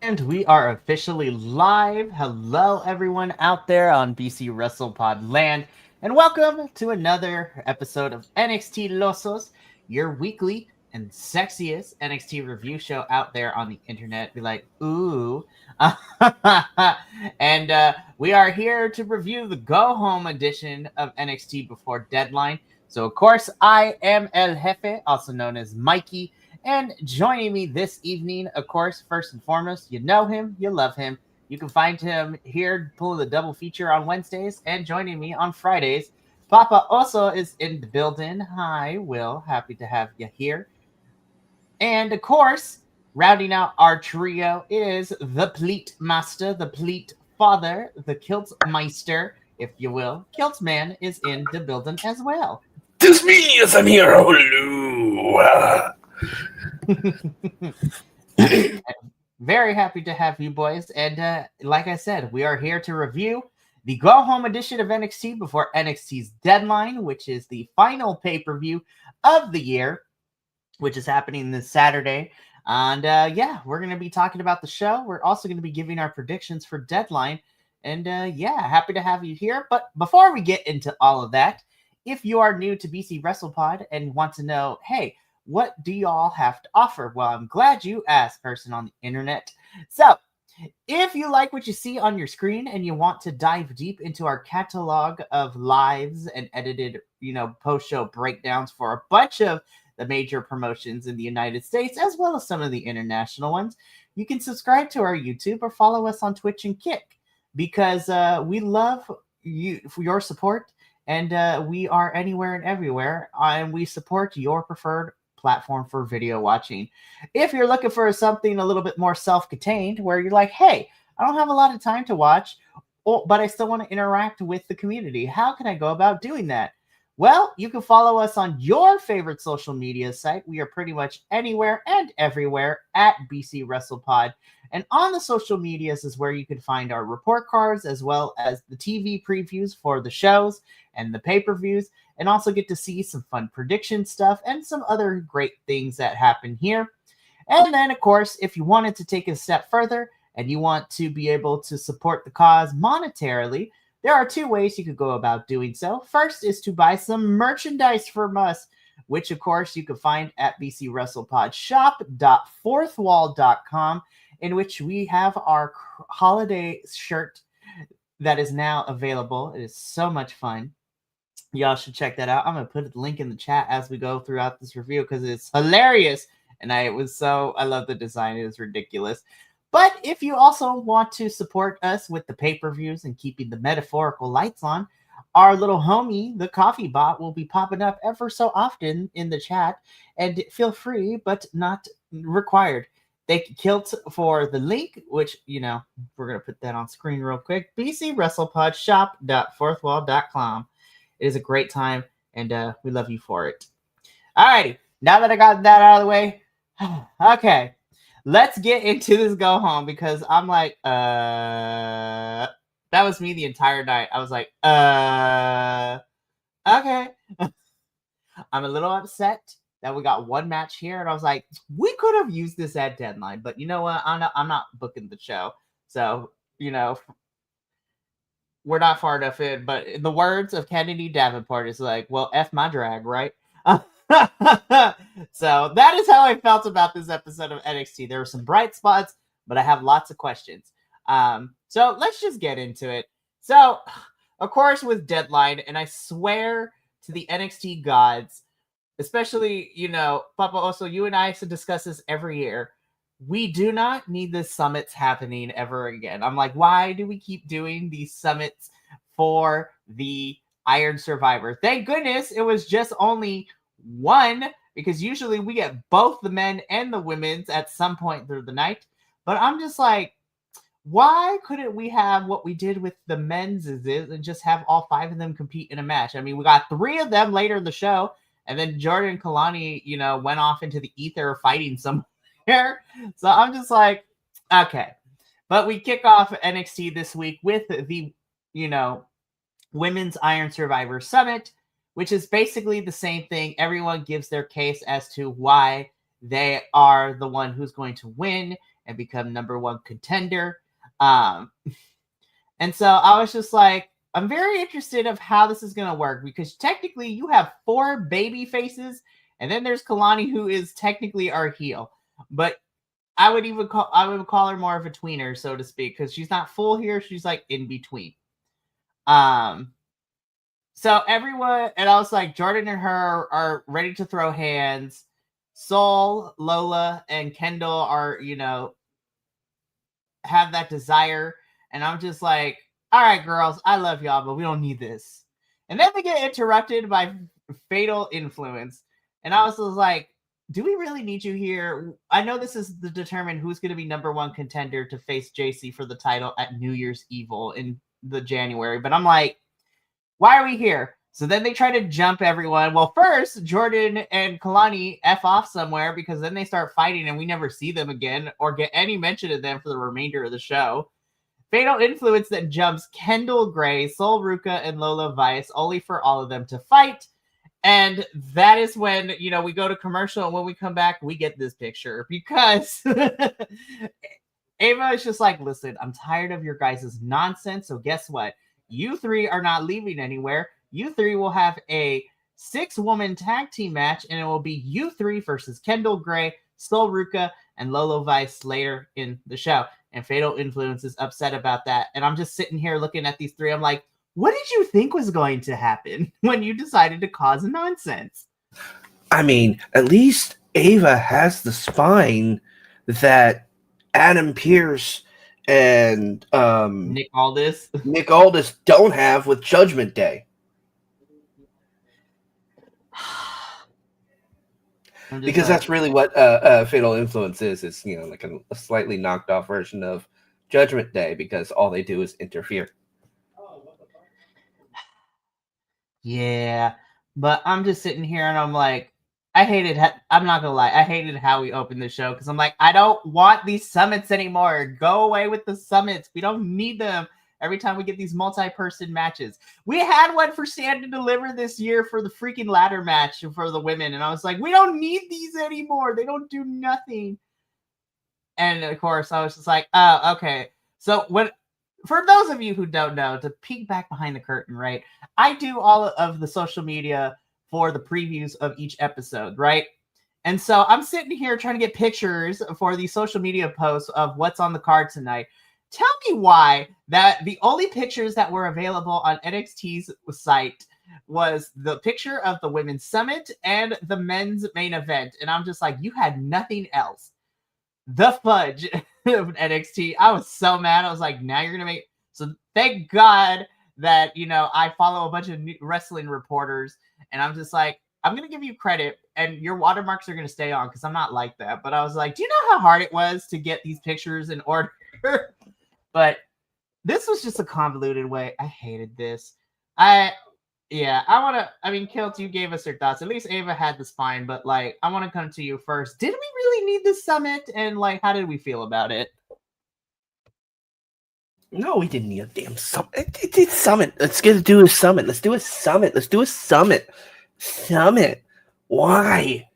And we are officially live. Hello, everyone out there on BC WrestlePod land, and welcome to another episode of NXTilosos, your weekly and sexiest NXT review show out there on the internet. Be like, ooh. And we are here to review the go home edition of NXT before deadline. So, of course, I am El Jefe, also known as Mikey. And joining me this evening, of course, first and foremost, you know him, you love him. You can find him here pulling the double feature on Wednesdays and joining me on Fridays. Papa also is in the building. Hi, Will. Happy to have you here. And of course, rounding out our trio is the Pleat Master, the Pleat Father, the Kilt Meister, if you will. Kilt Man is in the building as well. Tis me, yes, I'm here. Hello. Very happy to have you boys. And like I said, we are here to review the go home edition of NXT before NXT's deadline, which is the final pay per view of the year, which is happening this Saturday. And yeah, we're going to be talking about the show. We're also going to be giving our predictions for deadline. And yeah, happy to have you here. But before we get into all of that, if you are new to BC WrestlePod and want to know, hey, what do y'all have to offer? Well, I'm glad you asked, person on the internet. So, if you like what you see on your screen and you want to dive deep into our catalog of lives and edited, post-show breakdowns for a bunch of the major promotions in the United States, as well as some of the international ones, you can subscribe to our YouTube or follow us on Twitch and Kick, because we love you for your support, and we are anywhere and everywhere, and we support your preferred platform for video watching. If you're looking for something a little bit more self-contained, where you're like, hey, I don't have a lot of time to watch, but I still want to interact with the community, how can I go about doing that? Well, you can follow us on your favorite social media site. We are pretty much anywhere and everywhere at BC WrestlePod. And on the social medias is where you can find our report cards, as well as the TV previews for the shows and the pay-per-views, and also get to see some fun prediction stuff and some other great things that happen here. And then, of course, if you wanted to take it a step further and you want to be able to support the cause monetarily, there are two ways you could go about doing so. First is to buy some merchandise from us, which, of course, you can find at bcwrestlepodshop.fourthwall.com, in which we have our holiday shirt that is now available. It is so much fun. Y'all should check that out. I'm going to put a link in the chat as we go throughout this review because it's hilarious. And I love the design. It was ridiculous. But if you also want to support us with the pay-per-views and keeping the metaphorical lights on, our little homie, the coffee bot, will be popping up ever so often in the chat. And feel free, but not required. Thank you, Kilt, for the link, which, we're going to put that on screen real quick. bcwrestlepodshop.fourthwall.com. It is a great time, and we love you for it. Alrighty, now that I got that out of the way, okay, let's get into this go home, because I'm like, that was me the entire night. I was like, okay. I'm a little upset that we got one match here, and I was like, we could have used this at deadline, but you know what? I'm not booking the show, so we're not far enough in. But in the words of Kennedy Davenport, it's like, well, F my drag, right? So that is how I felt about this episode of NXT. There were some bright spots, but I have lots of questions. So let's just get into it. So, of course, with deadline, and I swear to the NXT gods, especially, Papa Oso, you and I used to discuss this every year. We do not need the summits happening ever again. I'm like, why do we keep doing these summits for the Iron Survivor? Thank goodness it was just only one, because usually we get both the men and the women's at some point through the night. But I'm just like, why couldn't we have what we did with the men's and just have all five of them compete in a match? I mean, we got three of them later in the show, and then Jordan Kalani, went off into the ether fighting somewhere. So I'm just like, okay. But we kick off NXT this week with the, Women's Iron Survivor Summit, which is basically the same thing. Everyone gives their case as to why they are the one who's going to win and become number one contender. And so I was just like, I'm very interested of how this is going to work, because technically you have 4 baby faces, and then there's Kalani, who is technically our heel. But I would call her more of a tweener, so to speak, because she's not full here. She's like in between. So everyone, and I was like, Jordan and her are ready to throw hands. Soul, Lola, and Kendall are, have that desire. And I'm just like, all right, girls, I love y'all, but we don't need this. And then they get interrupted by Fatal Influence. And I was like, do we really need you here? I know this is to determine who's going to be number one contender to face JC for the title at New Year's Evil in the January. But I'm like, why are we here? So then they try to jump everyone. Well, first, Jordan and Kalani F off somewhere, because then they start fighting and we never see them again or get any mention of them for the remainder of the show. Fatal Influence then jumps Kendall Gray, Sol Ruka, and Lola Vice, only for all of them to fight. And that is when, we go to commercial, and when we come back, we get this picture, because Ava is just like, listen, I'm tired of your guys' nonsense. So guess what? You 3 are not leaving anywhere. You 3 will have a 6-woman tag team match, and it will be you 3 versus Kendall Gray, Sol Ruka, and Lola Vice later in the show. And Fatal Influence is upset about that. And I'm just sitting here looking at these 3. I'm like, what did you think was going to happen when you decided to cause nonsense? I mean, at least Ava has the spine that Adam Pearce and Nick Aldis don't have with Judgment Day. Because that's really what Fatal Influence is. It's, like a slightly knocked off version of Judgment Day, because all they do is interfere. Yeah, but I'm just sitting here and I'm like, I'm not gonna lie, I hated how we opened the show, because I'm like, I don't want these summits anymore. Go away with the summits. We don't need them every time we get these multi-person matches. We had one for Stand and Deliver this year for the freaking ladder match for the women, and I was like, we don't need these anymore. They don't do nothing. And of course, I was just like, oh, okay. So for those of you who don't know, to peek back behind the curtain, right? I do all of the social media for the previews of each episode, right? And so I'm sitting here trying to get pictures for the social media posts of what's on the card tonight. Tell me why that the only pictures that were available on NXT's site was the picture of the women's summit and the men's main event. And I'm just like, you had nothing else. The fudge of NXT. I was so mad. I was like, now you're going to make... So thank God that, I follow a bunch of wrestling reporters, and I'm just like, I'm going to give you credit, and your watermarks are going to stay on, because I'm not like that. But I was like, do you know how hard it was to get these pictures in order? But this was just a convoluted way. I hated this. Kilt, you gave us your thoughts. At least Ava had the spine, but I want to come to you first. Did we really need this summit? And how did we feel about it? No, we didn't need a damn summit. It's summit. Let's do a summit. Let's do a summit. Summit. Why?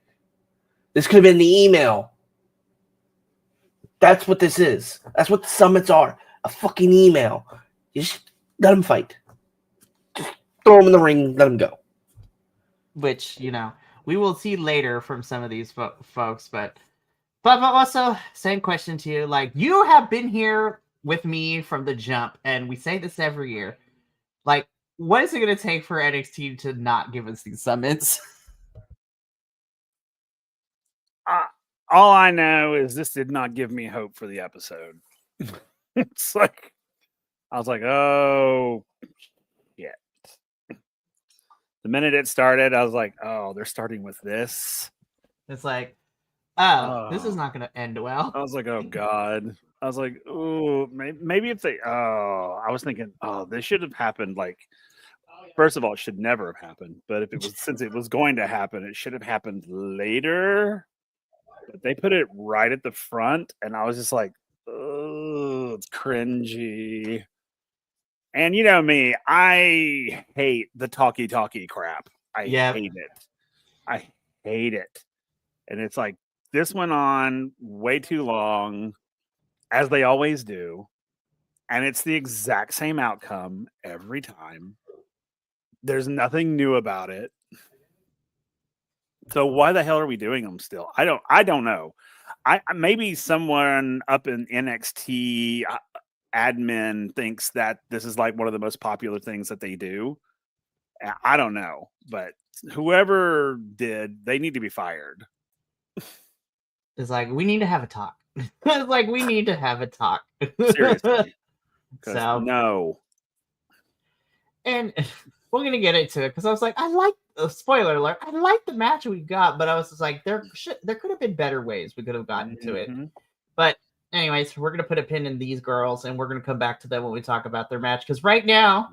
This could have been the email. That's what this is. That's what the summits are. A fucking email. You just let them fight. Throw them in the ring, let them go. Which, we will see later from some of these folks, but also, same question to you. You have been here with me from the jump, and we say this every year. What is it going to take for NXT to not give us these summits? All I know is this did not give me hope for the episode. It's like, I was like, oh, yeah. The minute it started, I was like, oh, they're starting with this. It's like, this is not going to end well. I was like, oh, God. I was like, oh, maybe if they, I was thinking, this should have happened. First of all, it should never have happened. But if it was, since it was going to happen, it should have happened later. But they put it right at the front. And I was just like, oh, it's cringy. And you know me, I hate the talky crap. I hate it. And it's like, this went on way too long, as they always do, and it's the exact same outcome every time. There's nothing new about it. So why the hell are we doing them still? I don't know. Maybe someone up in NXT admin thinks that this is like one of the most popular things that they do. I don't know, but whoever did, they need to be fired. It's like we need to have a talk. It's like we need to have a talk. Seriously. So no. And we're gonna get into it because I was like, spoiler alert, I like the match we got, but I was just like, there could have been better ways we could have gotten to it. But anyways, we're gonna put a pin in these girls, and we're gonna come back to them when we talk about their match. Because right now,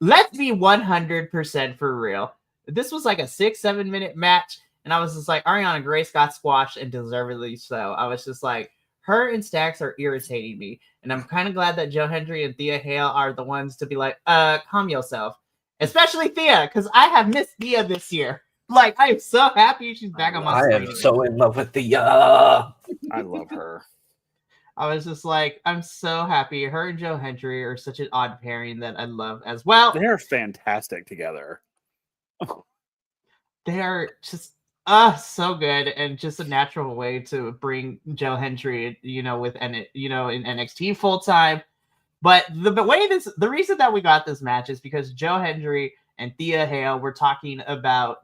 let's be 100% for real. This was like a 6-7 minute match, and I was just like, Ariana Grace got squashed, and deservedly so. I was just like, her and Stacks are irritating me. And I'm kind of glad that Joe Hendry and Thea Hale are the ones to be like, calm yourself. Especially Thea, because I have missed Thea this year. Like, I am so happy she's back on my screen. I am so in love with Thea. I love her. I was just like, I'm so happy. Her and Joe Hendry are such an odd pairing that I love as well. They're fantastic together. They are just so good, and just a natural way to bring Joe Hendry, in NXT full time. But the reason that we got this match is because Joe Hendry and Thea Hale were talking about,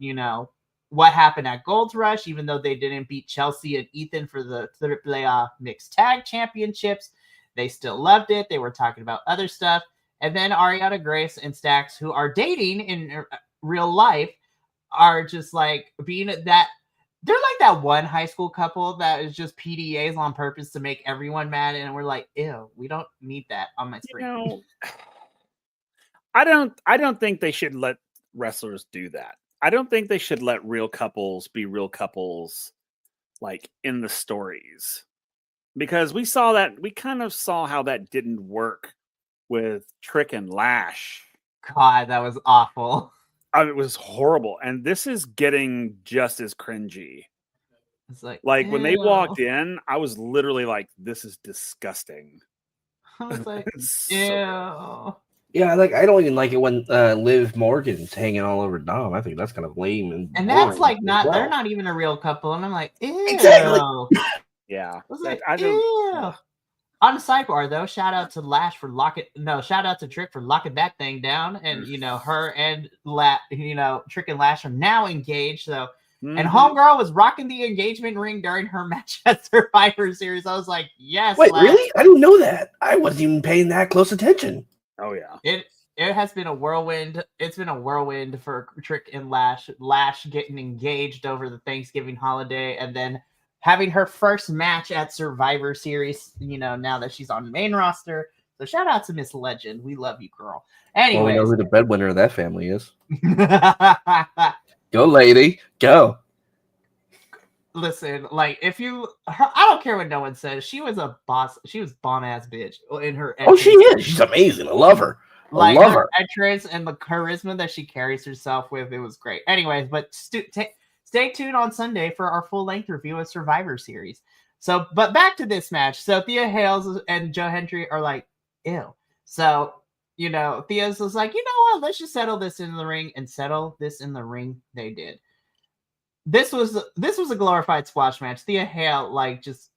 what happened at Gold Rush, even though they didn't beat Chelsea and Ethan for the AAA Mixed Tag Championships. They still loved it. They were talking about other stuff. And then Ariana Grace and Stacks, who are dating in real life, are just like being that. They're like that one high school couple that is just PDAs on purpose to make everyone mad, and we're like, ew, we don't need that on my screen. I don't think they should let wrestlers do that. I don't think they should let real couples be real couples, like in the stories, because we kind of saw how that didn't work with Trick and Lash. God, that was awful. It was horrible, and this is getting just as cringy. It's like when they walked in, I was literally like, "This is disgusting." I was like, so ew. Yeah, I don't even like it when Liv Morgan's hanging all over Dom. I think that's kind of lame and that's like they're not even a real couple, and I'm like, ew. Exactly. Yeah, I was like, ew. On the sidebar though, shout out to Lash for shout out to Trick for locking that thing down, and her and Trick and Lash are now engaged. So, and Homegirl was rocking the engagement ring during her match at Survivor Series. I was like, yes. Wait, Lash. really? I didn't know that. I wasn't even paying that close attention. Oh yeah. It has been a whirlwind. It's been a whirlwind for Trick and Lash. Lash getting engaged over the Thanksgiving holiday, and then having her first match at Survivor Series, now that she's on the main roster. So shout out to Miss Legend. We love you, girl. Anyway, we know who the breadwinner of that family is. Go, lady. Go. Listen, I don't care what no one says. She was a boss. She was bomb-ass bitch in her entrance. Oh, she is. She's amazing. I love her. Her entrance and the charisma that she carries herself with, it was great. Anyways, but stay tuned on Sunday for our full-length review of Survivor Series. So, but back to this match. So Thea Hales and Joe Hendry are like, ew. So, Thea's was like, you know what? Let's just settle this in the ring, and settle this in the ring. They did. This was a glorified squash match. Thea Hale just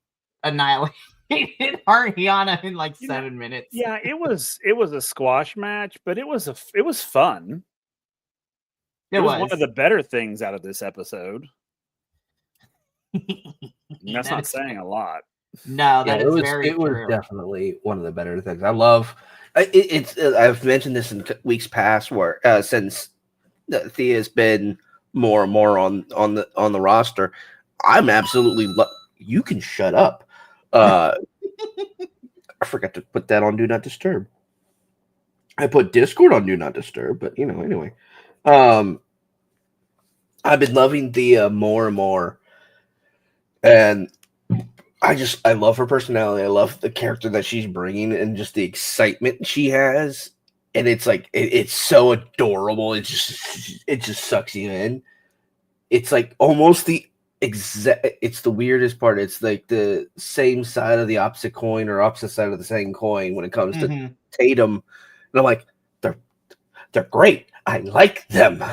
annihilated Ariana in 7 minutes. Yeah, it was a squash match, but it was fun. It was one of the better things out of this episode. That's not saying a lot. No, that is very true. It was definitely one of the better things. I love it's. I've mentioned this in weeks past, where since Thea's been more and more on the roster, I'm absolutely. You can shut up. I forgot to put that on Do Not Disturb. I put Discord on Do Not Disturb, but anyway. I've been loving Thea more and more, and I love her personality. I love the character that she's bringing, and just the excitement she has. And it's it's so adorable. It just sucks you in. It's like almost the It's the weirdest part. It's like the same side of the opposite coin or opposite side of the same coin when it comes to Tatum. And I'm like, they're great. I like them.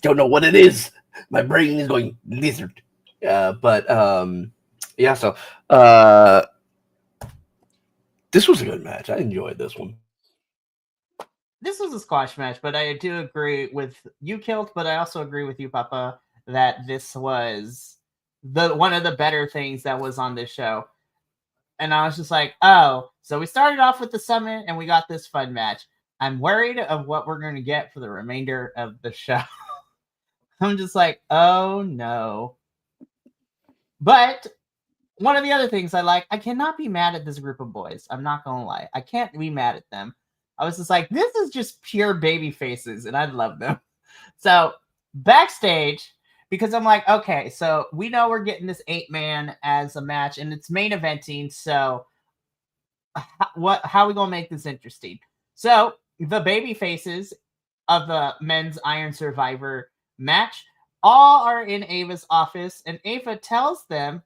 Don't know what it is. My brain is going lizard. But yeah, so this was a good match. I enjoyed this one. This was a squash match, but I do agree with you, Kilt, but I also agree with you, Papa, that this was one of the better things that was on this show. And I was just like, oh, so we started off with the summit and we got this fun match. I'm worried of what we're going to get for the remainder of the show. I'm just like, oh no. But one of the other things I cannot be mad at this group of boys. I'm not going to lie. I can't be mad at them. I was just like, this is just pure baby faces, and I love them. So backstage, because I'm like, okay, so we know we're getting this 8-man as a match, and it's main eventing. So how are we gonna make this interesting? So the baby faces of the men's Iron Survivor match all are in Ava's office, and Ava tells them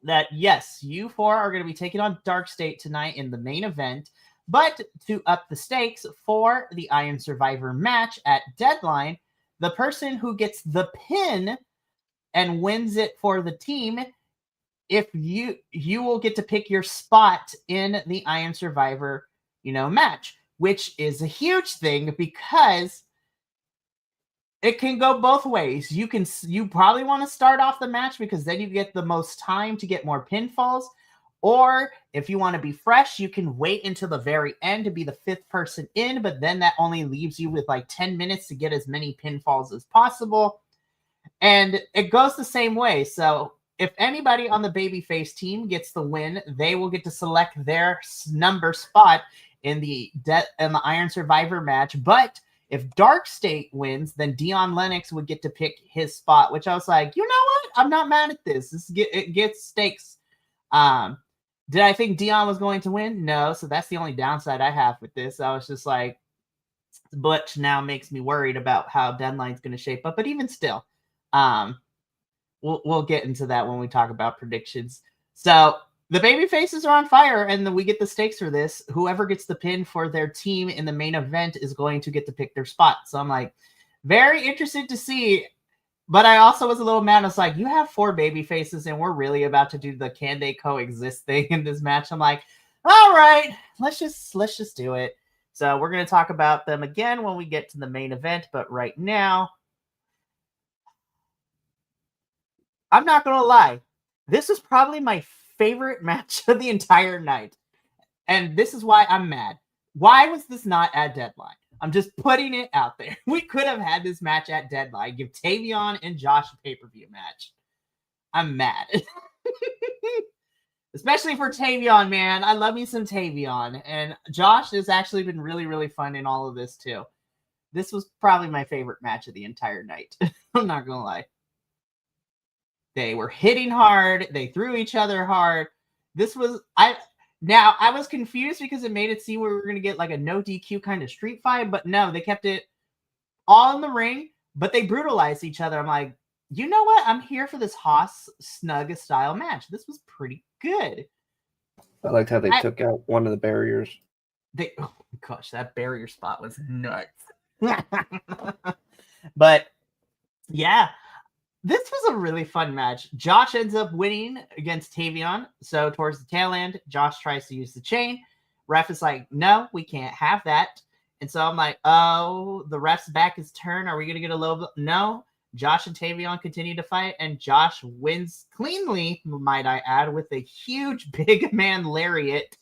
that yes, you four are going to be taking on Dark State tonight in the main event, but to up the stakes for the Iron Survivor match at Deadline, the person who gets the pin and wins it for the team, if you will get to pick your spot in the Iron Survivor, match, which is a huge thing because it can go both ways. You probably want to start off the match because then you get the most time to get more pinfalls. Or if you want to be fresh, you can wait until the very end to be the 5th person in, but then that only leaves you with like 10 minutes to get as many pinfalls as possible. And it goes the same way. So if anybody on the babyface team gets the win, they will get to select their number spot in the Iron Survivor match. But if Dark State wins, then Dion Lennox would get to pick his spot, which I was like, you know what? I'm not mad at this. It gets stakes. Did I think Dion was going to win? No. So that's the only downside I have with this. I was just like, Butch now makes me worried about how Deadline's going to shape up. But even still, we'll get into that when we talk about predictions. So the baby faces are on fire, and we get the stakes for this. Whoever gets the pin for their team in the main event is going to get to pick their spot. So I'm like, very interested to see. But I also was a little mad. I was like, you have 4 baby faces, and we're really about to do the can they coexist thing in this match. I'm like, all right, let's just do it. So we're going to talk about them again when we get to the main event. But right now, I'm not going to lie. This is probably my favorite match of the entire night. And this is why I'm mad. Why was this not at Deadline? I'm just putting it out there. We could have had this match at Deadline. Give Tavion and Josh a pay-per-view match. I'm mad. Especially for Tavion, man. I love me some Tavion. And Josh has actually been really, really fun in all of this, too. This was probably my favorite match of the entire night. I'm not going to lie. They were hitting hard. They threw each other hard. Now, I was confused because it made it seem we were going to get like a no DQ kind of street fight, but no, they kept it all in the ring, but they brutalized each other. I'm like, you know what? I'm here for this Haas Snug style match. This was pretty good. I liked how they took out one of the barriers. Oh gosh, that barrier spot was nuts. But yeah, this was a really fun match. Josh ends up winning against Tavion. So towards the tail end, Josh tries to use the chain. Ref is like, no, we can't have that. And so I'm like, oh, the ref's back is turned. Are we going to get a low? No. Josh and Tavion continue to fight, and Josh wins cleanly, might I add, with a huge big man lariat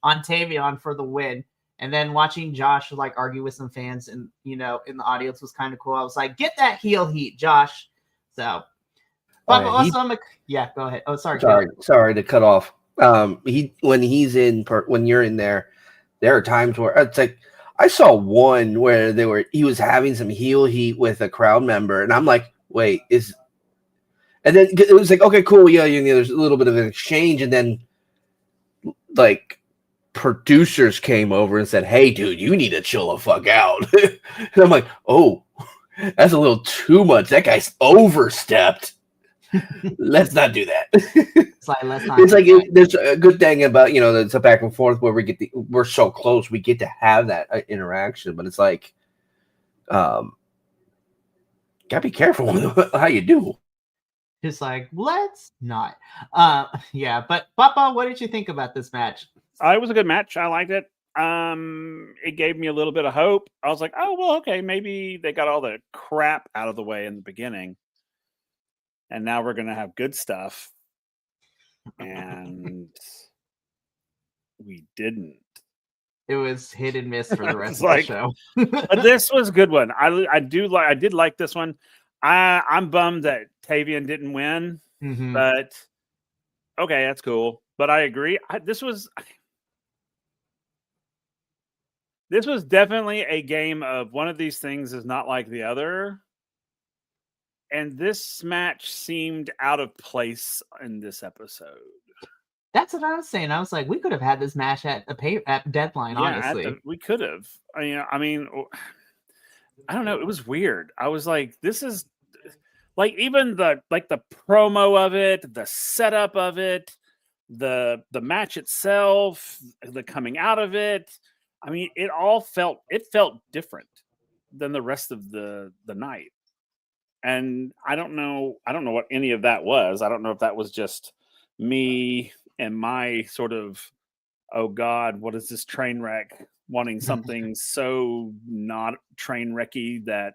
on Tavion for the win. And then watching Josh like argue with some fans and, in the audience was kind of cool. I was like, get that heel heat, Josh. So, but yeah, go ahead. Oh, sorry to cut off. When you're in there are times where it's like I saw one where he was having some heel heat with a crowd member, and I'm like, wait, and then it was like, okay, cool, yeah, there's a little bit of an exchange, and then like producers came over and said, hey, dude, you need to chill the fuck out. And I'm like, oh, that's a little too much. That guy's overstepped. Let's not do that. It's like, let's not. It's like there's a good thing about it's a back and forth where we're so close, we get to have that interaction, but it's like, gotta be careful with how you do. It's like, let's not. Yeah, but Papa, what did you think about this match? It was a good match. I liked it. It gave me a little bit of hope. I was like, oh, well, okay, maybe they got all the crap out of the way in the beginning, and now we're going to have good stuff. And we didn't. It was hit and miss for the rest of like, the show. But this was a good one. I did like this one. I'm bummed that Tavian didn't win, but okay, that's cool. But I agree. This was definitely a game of one of these things is not like the other. And this match seemed out of place in this episode. That's what I was saying. I was like, we could have had this match at Deadline, honestly. We could have. I mean, I don't know. It was weird. I was like, this is like even the promo of it, the setup of it, the match itself, the coming out of it. I mean, it felt different than the rest of the night. And I don't know what any of that was. I don't know if that was just me and my sort of, oh God, what is this train wreck? Wanting something so not train wrecky that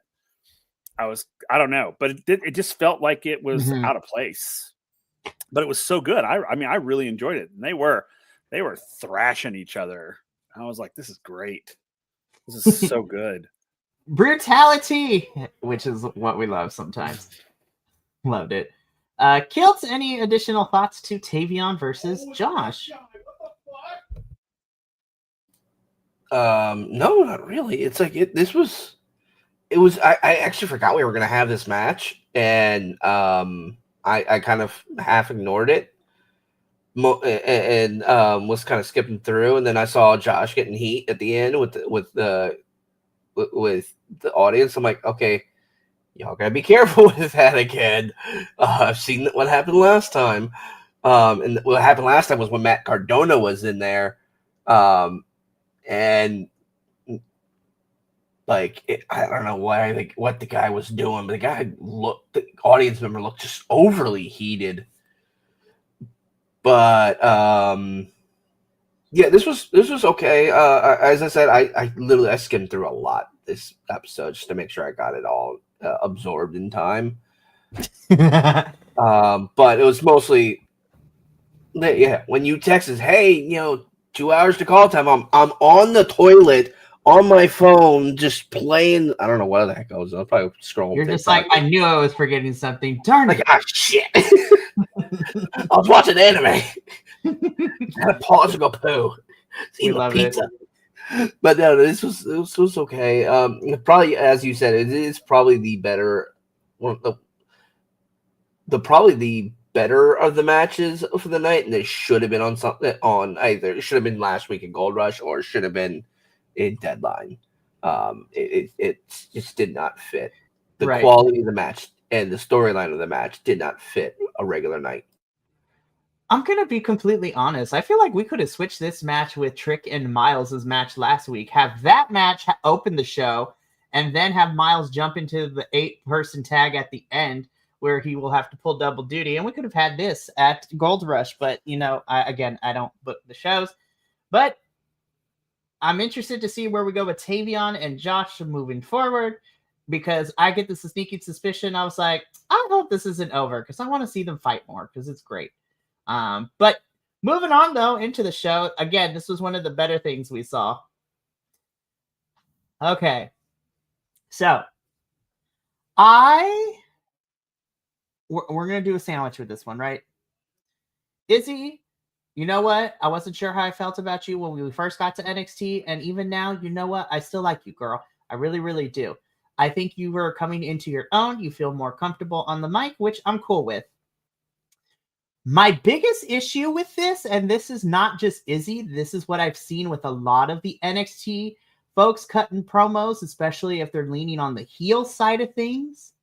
I don't know, but it just felt like it was out of place. But it was so good. I mean, I really enjoyed it. And they were thrashing each other. I was like, this is great. This is so good. Brutality, which is what we love sometimes. Loved it. Kilt, any additional thoughts to Tavion versus Josh? No, not really. It's like I actually forgot we were gonna have this match, and I kind of half ignored it, and was kind of skipping through, and then I saw Josh getting heat at the end with the audience. I'm like, okay, y'all gotta be careful with that again. I've seen what happened last time, and what happened last time was when Matt Cardona was in there, and like I don't know what the guy was doing, but the audience member looked just overly heated. But yeah, this was okay. As I said, I skimmed through a lot this episode just to make sure I got it all absorbed in time. But it was mostly, yeah. When you text us, hey, 2 hours to call time, I'm on the toilet on my phone just playing. I don't know what the heck I was. I'll probably scroll. You're just like, I knew I was forgetting something. Darn it! Ah, shit. I was watching anime. I had to pause and go poo. We love pizza. But no, this was okay. Probably, as you said, it is probably the better one. Probably the better of the matches for the night, and they should have been on either. It should have been last week in Gold Rush, or it should have been in Deadline. It just did not fit. The quality of the match and the storyline of the match did not fit a regular night. I'm going to be completely honest. I feel like we could have switched this match with Trick and Miles' match last week. Have that match open the show, and then have Miles jump into the 8-person tag at the end where he will have to pull double duty. And we could have had this at Gold Rush. But, I don't book the shows. But I'm interested to see where we go with Tavion and Josh moving forward, because I get this sneaky suspicion. I was like, I hope this isn't over, because I want to see them fight more, because it's great. But moving on, though, into the show. Again, this was one of the better things we saw. Okay. So, we're going to do a sandwich with this one, right? Izzy, you know what? I wasn't sure how I felt about you when we first got to NXT. And even now, you know what? I still like you, girl. I really, really do. I think you were coming into your own. You feel more comfortable on the mic, which I'm cool with. My biggest issue with this, and this is not just Izzy, this is what I've seen with a lot of the NXT folks cutting promos, especially if they're leaning on the heel side of things.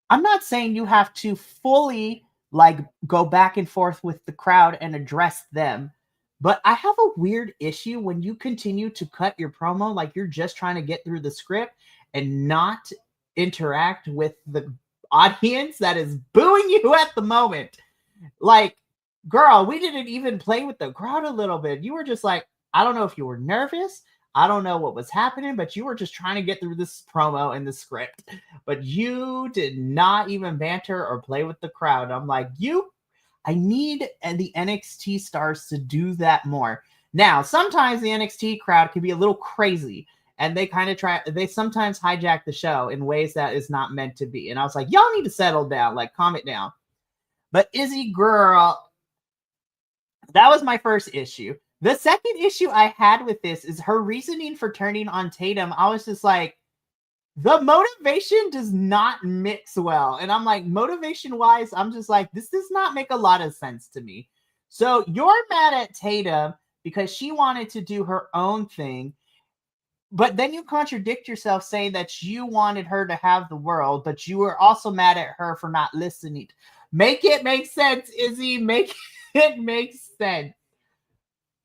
I'm not saying you have to fully like go back and forth with the crowd and address them, but I have a weird issue when you continue to cut your promo like you're just trying to get through the script and not interact with the audience that is booing you at the moment. Like, girl, we didn't even play with the crowd a little bit. You were just like, I don't know if you were nervous. I don't know what was happening, but you were just trying to get through this promo and the script. But you did not even banter or play with the crowd. I'm like, I need the NXT stars to do that more. Now, sometimes the NXT crowd can be a little crazy and they sometimes hijack the show in ways that is not meant to be. And I was like, y'all need to settle down, like calm it down. But Izzy, girl, that was my first issue. The second issue I had with this is her reasoning for turning on Tatum. I was just like, the motivation does not mix well. And I'm like, motivation wise, I'm just like, this does not make a lot of sense to me. So you're mad at Tatum because she wanted to do her own thing. But then you contradict yourself saying that you wanted her to have the world, but you were also mad at her for not listening. Make it make sense, Izzy. Make it make sense.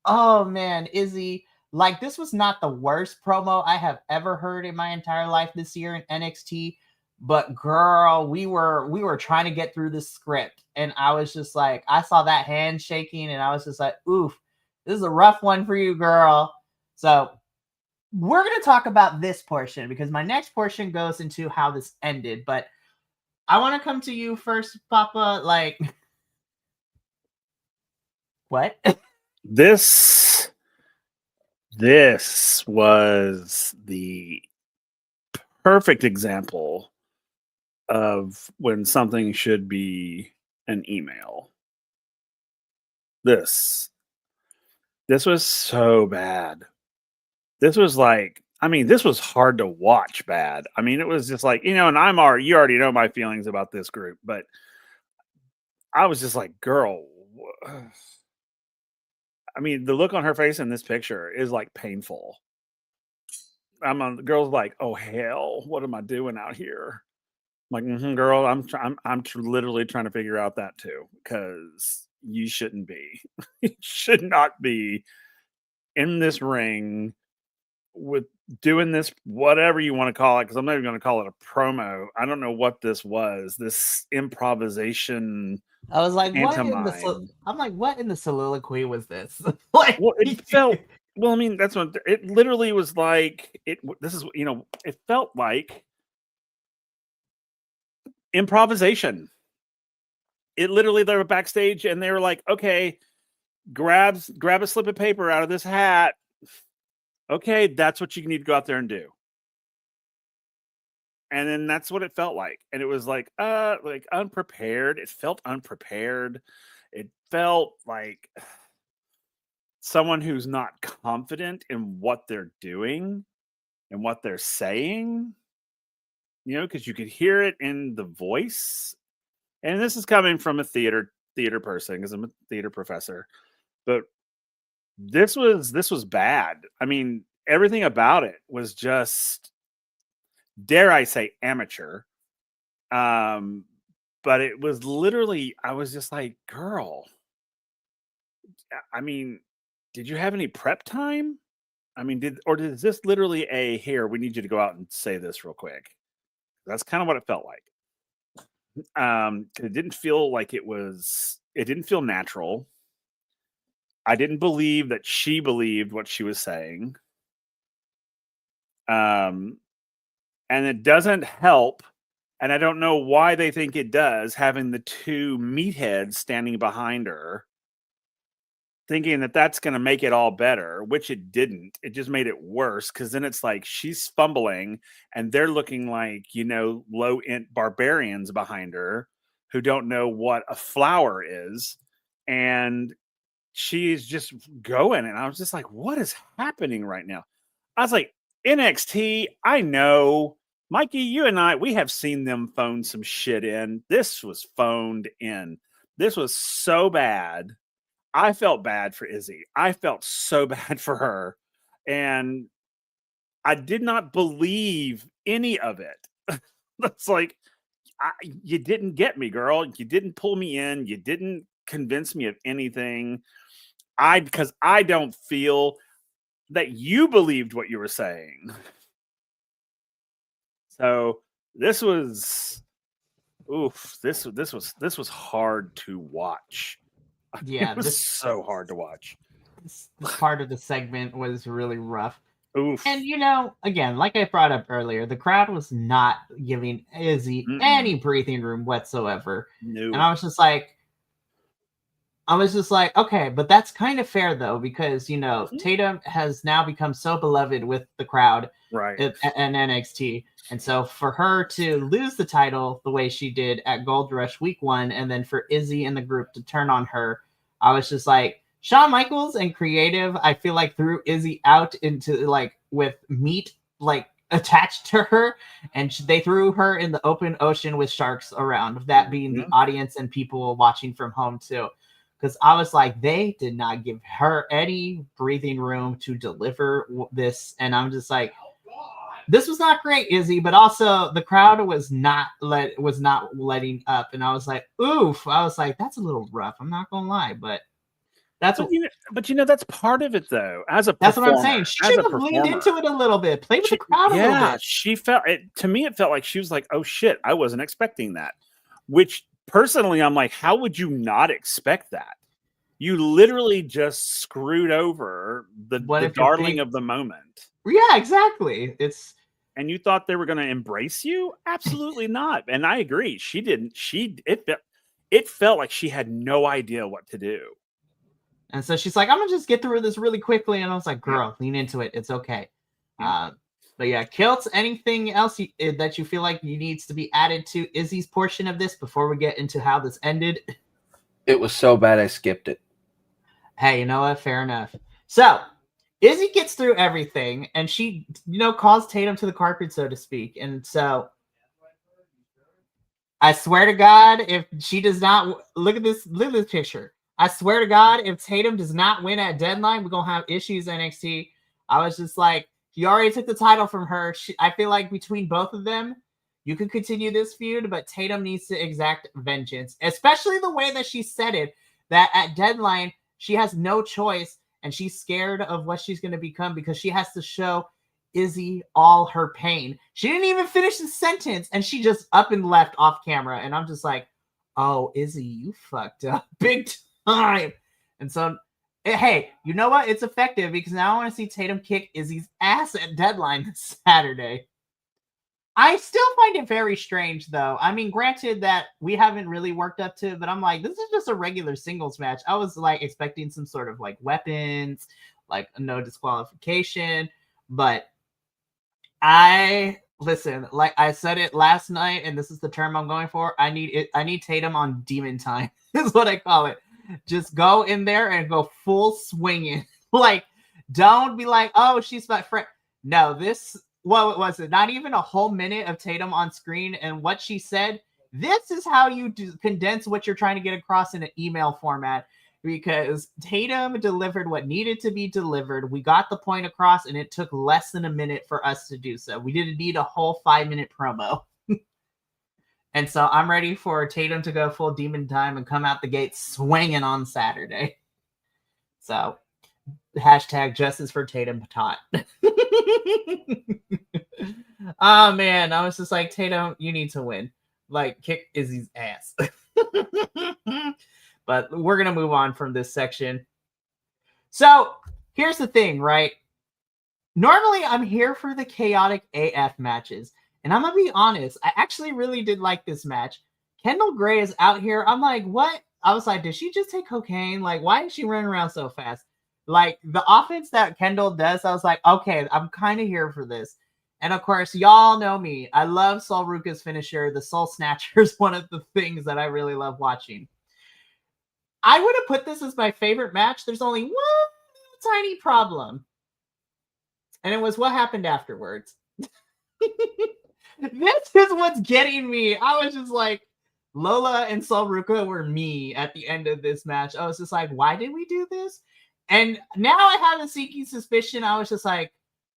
Oh man, Izzy, like this was not the worst promo I have ever heard in my entire life this year in NXT, but girl, we were trying to get through the script and I was just like, I saw that hand shaking and I was just like, oof, this is a rough one for you, girl. So we're going to talk about this portion because my next portion goes into how this ended, but I want to come to you first, Papa. Like, what? This was the perfect example of when something should be an email. This was so bad. This was like, I mean, this was hard to watch bad. I mean, it was just like, and you already know my feelings about this group, but I was just like, girl, I mean, the look on her face in this picture is like painful. The girl's like, oh hell, what am I doing out here? I'm like, girl, I'm literally trying to figure out that too, because you shouldn't be, you should not be in this ring with doing this, whatever you want to call it, because I'm not even going to call it a promo. I don't know what this was. This improvisation. I was like, what in the soliloquy was this? Like, well, it felt. Well, I mean, that's what it literally was like. It felt like improvisation. It literally, they were backstage and they were like, okay, grab a slip of paper out of this hat. Okay, that's what you need to go out there and do. And then that's what it felt like. And it was like unprepared. It felt unprepared. It felt like someone who's not confident in what they're doing and what they're saying, because you could hear it in the voice. And this is coming from a theater person, because I'm a theater professor. But this was bad. I mean, everything about it was just, dare I say, amateur. But it was literally, I was just like, girl, I mean, did you have any prep time? I mean, is this literally here, we need you to go out and say this real quick? That's kind of what it felt like. It didn't feel like it didn't feel natural. I didn't believe that she believed what she was saying. And it doesn't help, and I don't know why they think it does, having the two meatheads standing behind her, thinking that that's going to make it all better, which it didn't. It just made it worse, because then it's like she's fumbling and they're looking like, low-end barbarians behind her who don't know what a flower is. And she's just going. And I was just like, what is happening right now? I was like, NXT, I know. Mikey, you and I, we have seen them phone some shit in. This was phoned in. This was so bad. I felt bad for Izzy. I felt so bad for her. And I did not believe any of it. That's like, you didn't get me, girl. You didn't pull me in. You didn't convince me of anything. Because I don't feel that you believed what you were saying. So this was hard to watch. Yeah, it was so hard to watch. This part of the segment was really rough. Oof. And again, like I brought up earlier, the crowd was not giving Izzy any breathing room whatsoever. No. And I was just like, okay, but that's kind of fair though, because Tatum has now become so beloved with the crowd, right, at NXT, and so for her to lose the title the way she did at Gold Rush Week 1, and then for Izzy and the group to turn on her, I was just like, Shawn Michaels and creative, I feel like threw Izzy out into with meat attached to her, and they threw her in the open ocean with sharks around. That being the audience and people watching from home too. Because I was like, they did not give her any breathing room to deliver this. And I'm just like, this was not great, Izzy. But also the crowd was not letting up. And I was like, oof. I was like, that's a little rough. I'm not going to lie. But that's that's part of it, though. That's what I'm saying. She should have leaned into it a little bit. Play with the crowd a little bit. She felt it. To me, it felt like she was like, oh, shit, I wasn't expecting that. Which, personally, I'm like, how would you not expect that? You literally just screwed over the darling of the moment. Yeah, exactly. And you thought they were going to embrace you? Absolutely not. And I agree. She didn't. It felt like she had no idea what to do. And so she's like, I'm going to just get through this really quickly. And I was like, girl, lean into it. It's okay. But yeah, Kilts, anything else that you feel like needs to be added to Izzy's portion of this before we get into how this ended? It was so bad I skipped it. Hey, you know what? Fair enough. So Izzy gets through everything, and she, calls Tatum to the carpet, so to speak. And so I swear to God, if she does not look at this picture, I swear to God, if Tatum does not win at Deadline, we're gonna have issues. NXT. I was just like, he already took the title from her. I feel like between both of them, you can continue this feud, but Tatum needs to exact vengeance, especially the way that she said it. That at Deadline, she has no choice, and she's scared of what she's going to become because she has to show Izzy all her pain. She didn't even finish the sentence, and she just up and left off camera. And I'm just like, oh, Izzy, you fucked up big time. And so, hey, you know what? It's effective because now I want to see Tatum kick Izzy's ass at Deadline this Saturday. I still find it very strange, though. I mean, granted that we haven't really worked up to it, but I'm like, this is just a regular singles match. I was expecting some sort of weapons, no disqualification. But listen, like I said it last night, and this is the term I'm going for. I need Tatum on demon time, is what I call it. Just go in there and go full swinging. Don't be like, oh, she's my friend. No, what was it? Not even a whole minute of Tatum on screen. And what she said, this is how you condense what you're trying to get across in an email format, because Tatum delivered what needed to be delivered. We got the point across, and it took less than a minute for us to do so. We didn't need a whole 5-minute promo. And so I'm ready for Tatum to go full demon time and come out the gate swinging on Saturday. So hashtag justice for Tatum Patat. Oh man, I was just like, Tatum, you need to win. Kick Izzy's ass. But we're gonna move on from this section. So here's the thing, right? Normally I'm here for the chaotic AF matches. And I'm gonna be honest, I actually really did like this match. Kendall Gray is out here. I'm like, what? I was like, did she just take cocaine? Why is she running around so fast? The offense that Kendall does, I was like, okay, I'm kind of here for this. And of course, y'all know me. I love Sol Ruka's finisher. The Soul Snatcher is one of the things that I really love watching. I would have put this as my favorite match. There's only one tiny problem. And it was what happened afterwards. This is what's getting me. I was just like, Lola and Sol Ruka were me at the end of this match. I was just like, why did we do this? And now I have a sneaky suspicion. I was just like,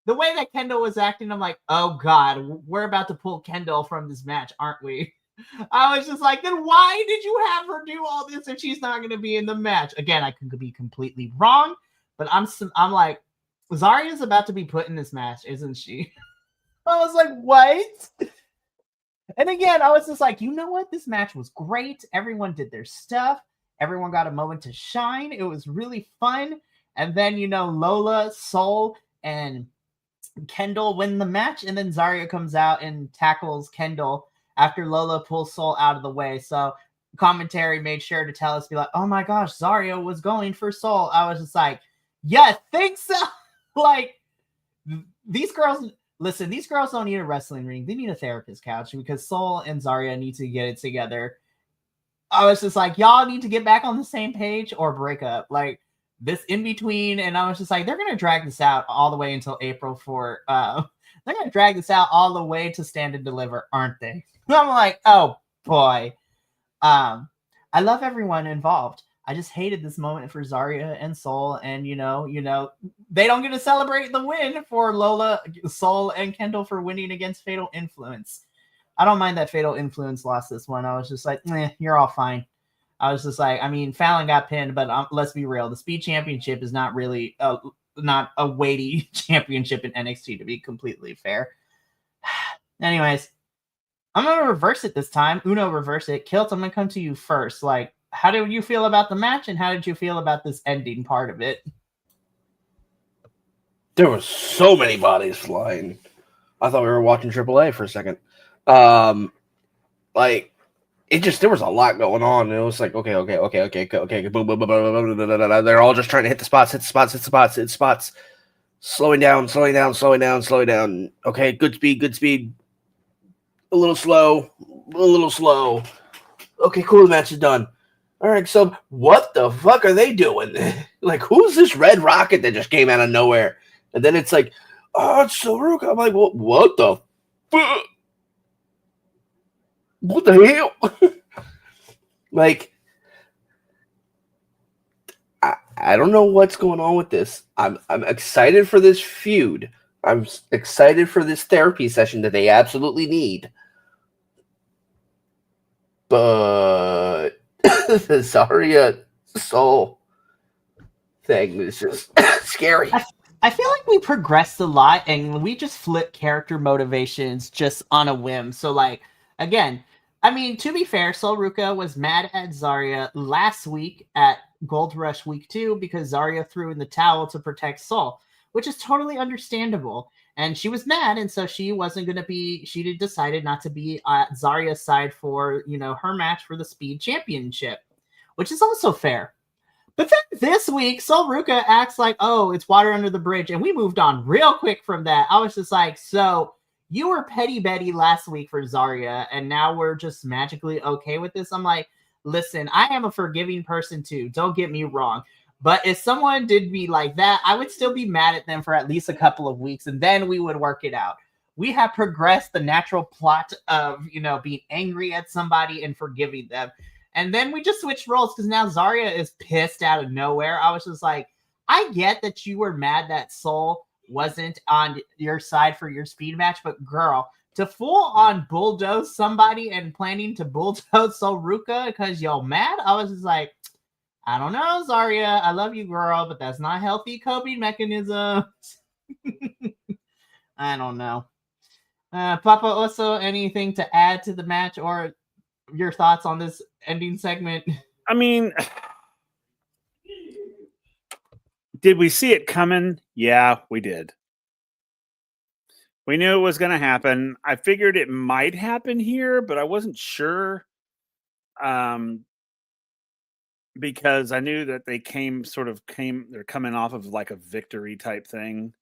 the way that Kendall was acting, I'm like, oh God, we're about to pull Kendall from this match, aren't we? I was just like, then why did you have her do all this if she's not going to be in the match? Again, I could be completely wrong, but I'm like, Zarya's about to be put in this match, isn't she? I was like, what? And again, I was just like, you know what? This match was great. Everyone did their stuff. Everyone got a moment to shine. It was really fun. And then, Lola, Sol, and Kendall win the match. And then Zarya comes out and tackles Kendall after Lola pulls Sol out of the way. So commentary made sure to tell us, be like, oh my gosh, Zarya was going for Sol. I was just like, yeah, think so. Like, these girls... Listen, these girls don't need a wrestling ring. They need a therapist couch because Sol and Zarya need to get it together. I was just like, y'all need to get back on the same page or break up. Like, this in between. And I was just like, they're going to drag this out all the way until April for, they're going to drag this out all the way to Stand and Deliver, aren't they? I'm like, oh boy. I love everyone involved. I just hated this moment for Zarya and Sol, and they don't get to celebrate the win for Lola, Sol, and Kendall for winning against Fatal Influence. I don't mind that Fatal Influence lost this one. I was just like, you're all fine. I was just like, I mean, Fallon got pinned, but let's be real. The Speed Championship is not really not a weighty championship in NXT, to be completely fair. Anyways, I'm going to reverse it this time. Uno, reverse it. Kilt, I'm going to come to you first. Like, how did you feel about the match, and how did you feel about this ending part of it? There were so many bodies flying. I thought we were watching AAA for a second. Like, it just, there was a lot going on, and it was like, okay, boom, boom, boom, boom, boom, boom. They're all just trying to hit the spots. Slowing down. Okay, good speed. A little slow. Okay, cool, the match is done. All right, so what the fuck are they doing? Like, who's this red rocket that just came out of nowhere? And then it's like, oh, it's Saruka. I'm like, well, what the fuck? What the hell? Like, I don't know what's going on with this. I'm excited for this feud. I'm excited for this therapy session that they absolutely need. But the Zarya Sol thing is just scary. I feel like we progressed a lot and we just flipped character motivations just on a whim. So, like, again, I mean, to be fair, Sol Ruka was mad at Zarya last week at Gold Rush Week 2 because Zarya threw in the towel to protect Sol, which is totally understandable. And she was mad, and so she wasn't going to be, she decided not to be at Zarya's side for, her match for the Speed Championship, which is also fair. But then this week, Sol Ruka acts like, oh, it's water under the bridge, and we moved on real quick from that. I was just like, so you were petty Betty last week for Zarya, and now we're just magically okay with this? I'm like, listen, I am a forgiving person too. Don't get me wrong. But if someone did me like that, I would still be mad at them for at least a couple of weeks, and then we would work it out. We have progressed the natural plot of, being angry at somebody and forgiving them. And then we just switched roles because now Zarya is pissed out of nowhere. I was just like, I get that you were mad that Sol wasn't on your side for your speed match, but girl, to full on bulldoze somebody and planning to bulldoze Sol Ruka because y'all mad, I was just like, I don't know, Zarya. I love you, girl, but that's not healthy coping mechanisms. I don't know. Papa, also anything to add to the match or your thoughts on this ending segment? I mean, did we see it coming? Yeah, we did. We knew it was going to happen. I figured it might happen here, but I wasn't sure. Because I knew that they're coming off of like a victory type thing.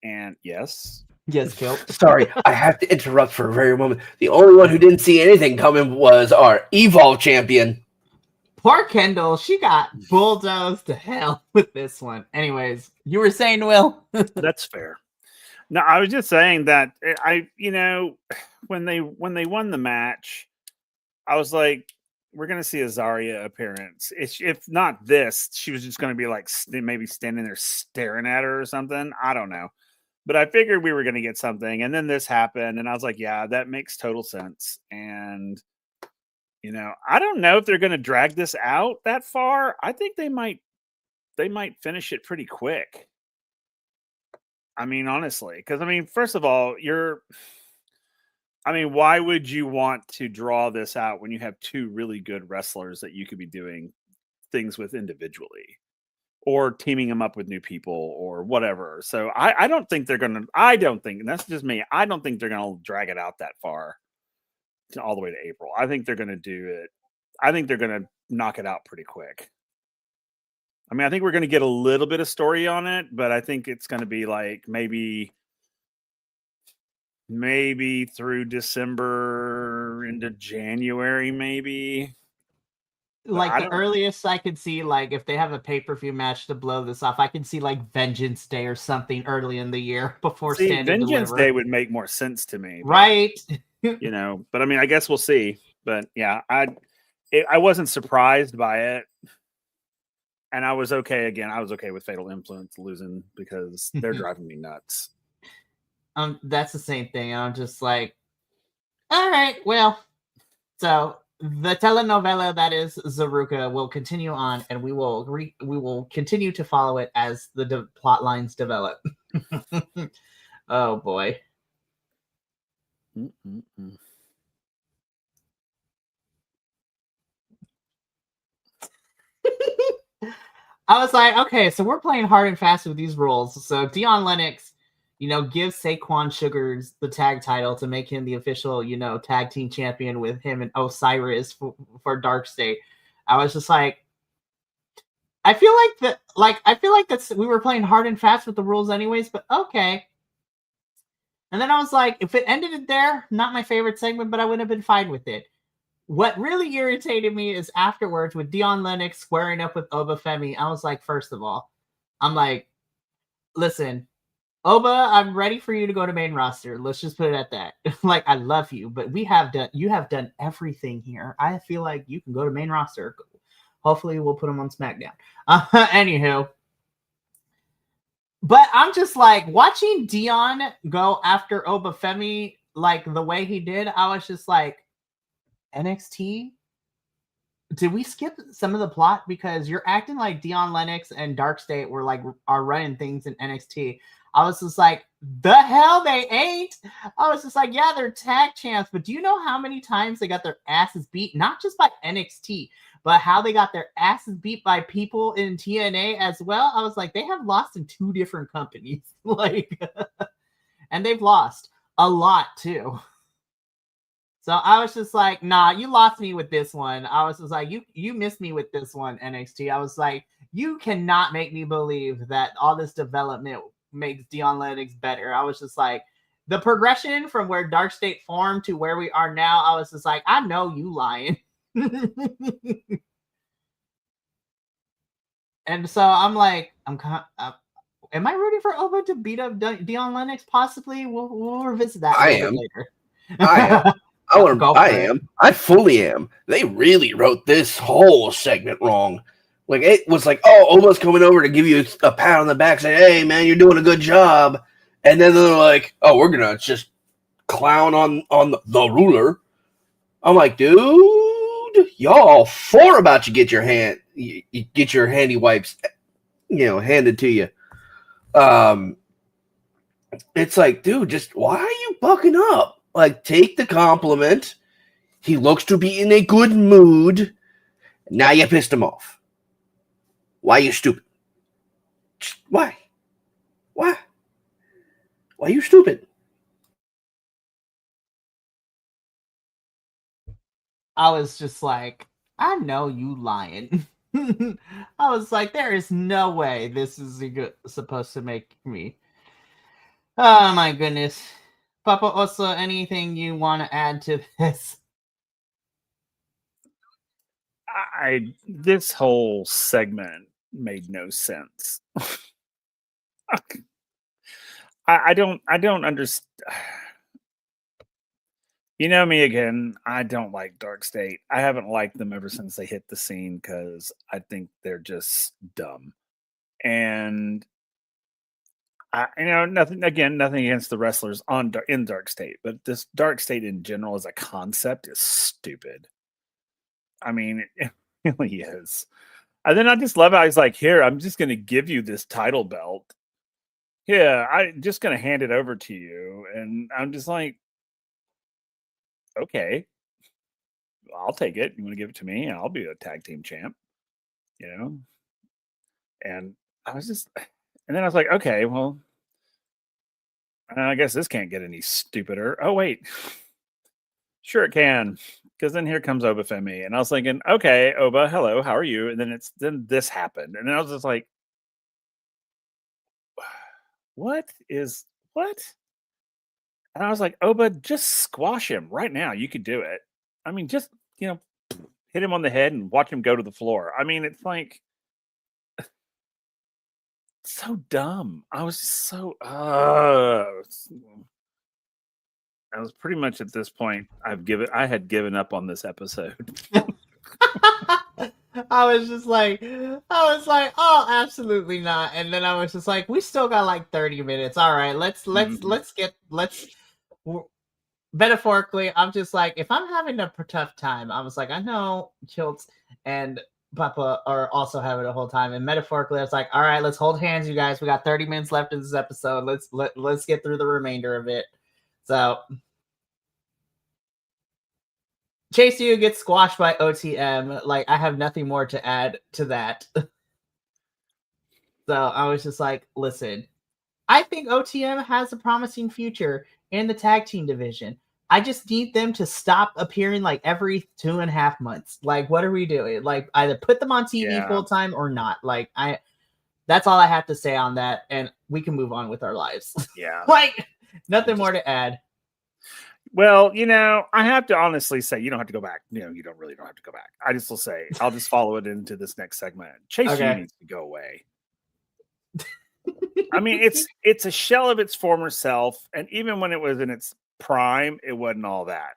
And yes, Kilt. Sorry, I have to interrupt for a very moment. The only one who didn't see anything coming was our Evolve champion. Poor Kendall, she got bulldozed to hell with this one. Anyways, you were saying, Will? That's fair. No, I was just saying that when they won the match, I was like, we're going to see a Zarya appearance. If not this, she was just going to be like maybe standing there staring at her or something. I don't know. But I figured we were going to get something, and then this happened, and I was like, yeah, that makes total sense. And I don't know if they're going to drag this out that far. I think they might finish it pretty quick. I mean, honestly, because first of all, why would you want to draw this out when you have two really good wrestlers that you could be doing things with individually, or teaming them up with new people or whatever? So I don't think they're going to, and that's just me, I don't think they're going to drag it out that far all the way to April. I think they're going to do it. I think they're going to knock it out pretty quick. I think we're going to get a little bit of story on it, but I think it's going to be like maybe through December into January, maybe. Like the earliest I could see, like if they have a pay-per-view match to blow this off, I can see like Vengeance Day or something early in the year before Stand and Vengeance Deliver. Day would make more sense to me, right? But I guess we'll see. But yeah, I wasn't surprised by it, and I was okay. Again, I was okay with Fatal Influence losing because they're driving me nuts. That's the same thing. I'm just like, all right, well, so the telenovela that is Zaruka will continue on, and we will continue to follow it as the plot lines develop. Oh boy. I was like, okay, so we're playing hard and fast with these rules. So Dion Lennox, gives Saquon Sugars the tag title to make him the official, tag team champion with him and Osiris for Dark State. I was just like, I feel like that's we were playing hard and fast with the rules anyways, but okay. And then I was like, if it ended it there, not my favorite segment, but I would have been fine with it. What really irritated me is afterwards with Dion Lennox squaring up with Obafemi. I was like, first of all, I'm like, listen, Oba, I'm ready for you to go to main roster. Let's just put it at that. Like, I love you, but you have done everything here. I feel like you can go to main roster. Hopefully we'll put him on SmackDown. Anywho. But I'm just like, watching Dion go after Obafemi like the way he did, I was just like, NXT? Did we skip some of the plot? Because you're acting like Dion Lennox and Dark State are running things in NXT. I was just like, the hell they ain't. I was just like, yeah, they're tag champs, but do you know how many times they got their asses beat? Not just by NXT, but how they got their asses beat by people in TNA as well. I was like, they have lost in 2 different companies. And they've lost a lot too. So I was just like, nah, you lost me with this one. I was just like, you missed me with this one, NXT. I was like, you cannot make me believe that all this development makes Dion Lennox better. I was just like, the progression from where Dark State formed to where we are now, I was just like, I know you lying. And so I'm like, am I rooting for Oba to beat up Dion Lennox? Possibly. We'll revisit that a little bit later. I am. I fully am. They really wrote this whole segment wrong. Like, it was like, oh, Oba's coming over to give you a pat on the back, say, hey, man, you're doing a good job. And then they're like, oh, we're going to just clown on the ruler. I'm like, dude, y'all for about you get your handy wipes, handed to you. It's like, dude, just why are you bucking up? Like, take the compliment. He looks to be in a good mood. Now you pissed him off. Why you stupid? Why? Why you stupid? I was just like, I know you lying. I was like, there is no way this is supposed to make me. Oh my goodness. Papa Oso, anything you want to add to this? This whole segment made no sense. I don't understand. You know me again. I don't like Dark State. I haven't liked them ever since they hit the scene because I think they're just dumb. And Nothing against the wrestlers in Dark State, but this Dark State in general as a concept is stupid. I mean, it really is. And then I just love how he's like, "Here, I'm just going to give you this title belt. Yeah, I'm just going to hand it over to you." And I'm just like, "Okay, I'll take it. You want to give it to me? I'll be a tag team champ." You know. And I was just, and then I was like, "Okay, well, I guess this can't get any stupider." Oh wait, sure it can, because then here comes Oba Femi, and I was thinking, "Okay, Oba, hello, how are you?" And then this happened, and I was just like, "What is what?" And I was like, "Oba, just squash him right now. You could do it. I mean, just hit him on the head and watch him go to the floor. I mean, it's like." So dumb. I was just so I was pretty much at this point. I had given up on this episode. I was like, oh, absolutely not. And then I was just like, we still got like 30 minutes. All right, let's metaphorically, I'm just like, if I'm having a tough time, I was like, I know Chilts and Papa are also having a whole time. And metaphorically, I was like, all right, let's hold hands, you guys. We got 30 minutes left in this episode. Let's get through the remainder of it. So Chase U gets squashed by OTM. Like, I have nothing more to add to that. So I was just like, listen, I think OTM has a promising future in the tag team division. I just need them to stop appearing like every 2.5 months. Like, what are we doing? Like, either put them on TV full time or not. Like, that's all I have to say on that, and we can move on with our lives. Yeah. Like, nothing more to add. Well, I have to honestly say, you don't have to go back. You don't have to go back. I just will say, I'll just follow it into this next segment. Chase U needs to go away. I mean, it's a shell of its former self, and even when it was in its prime, it wasn't all that.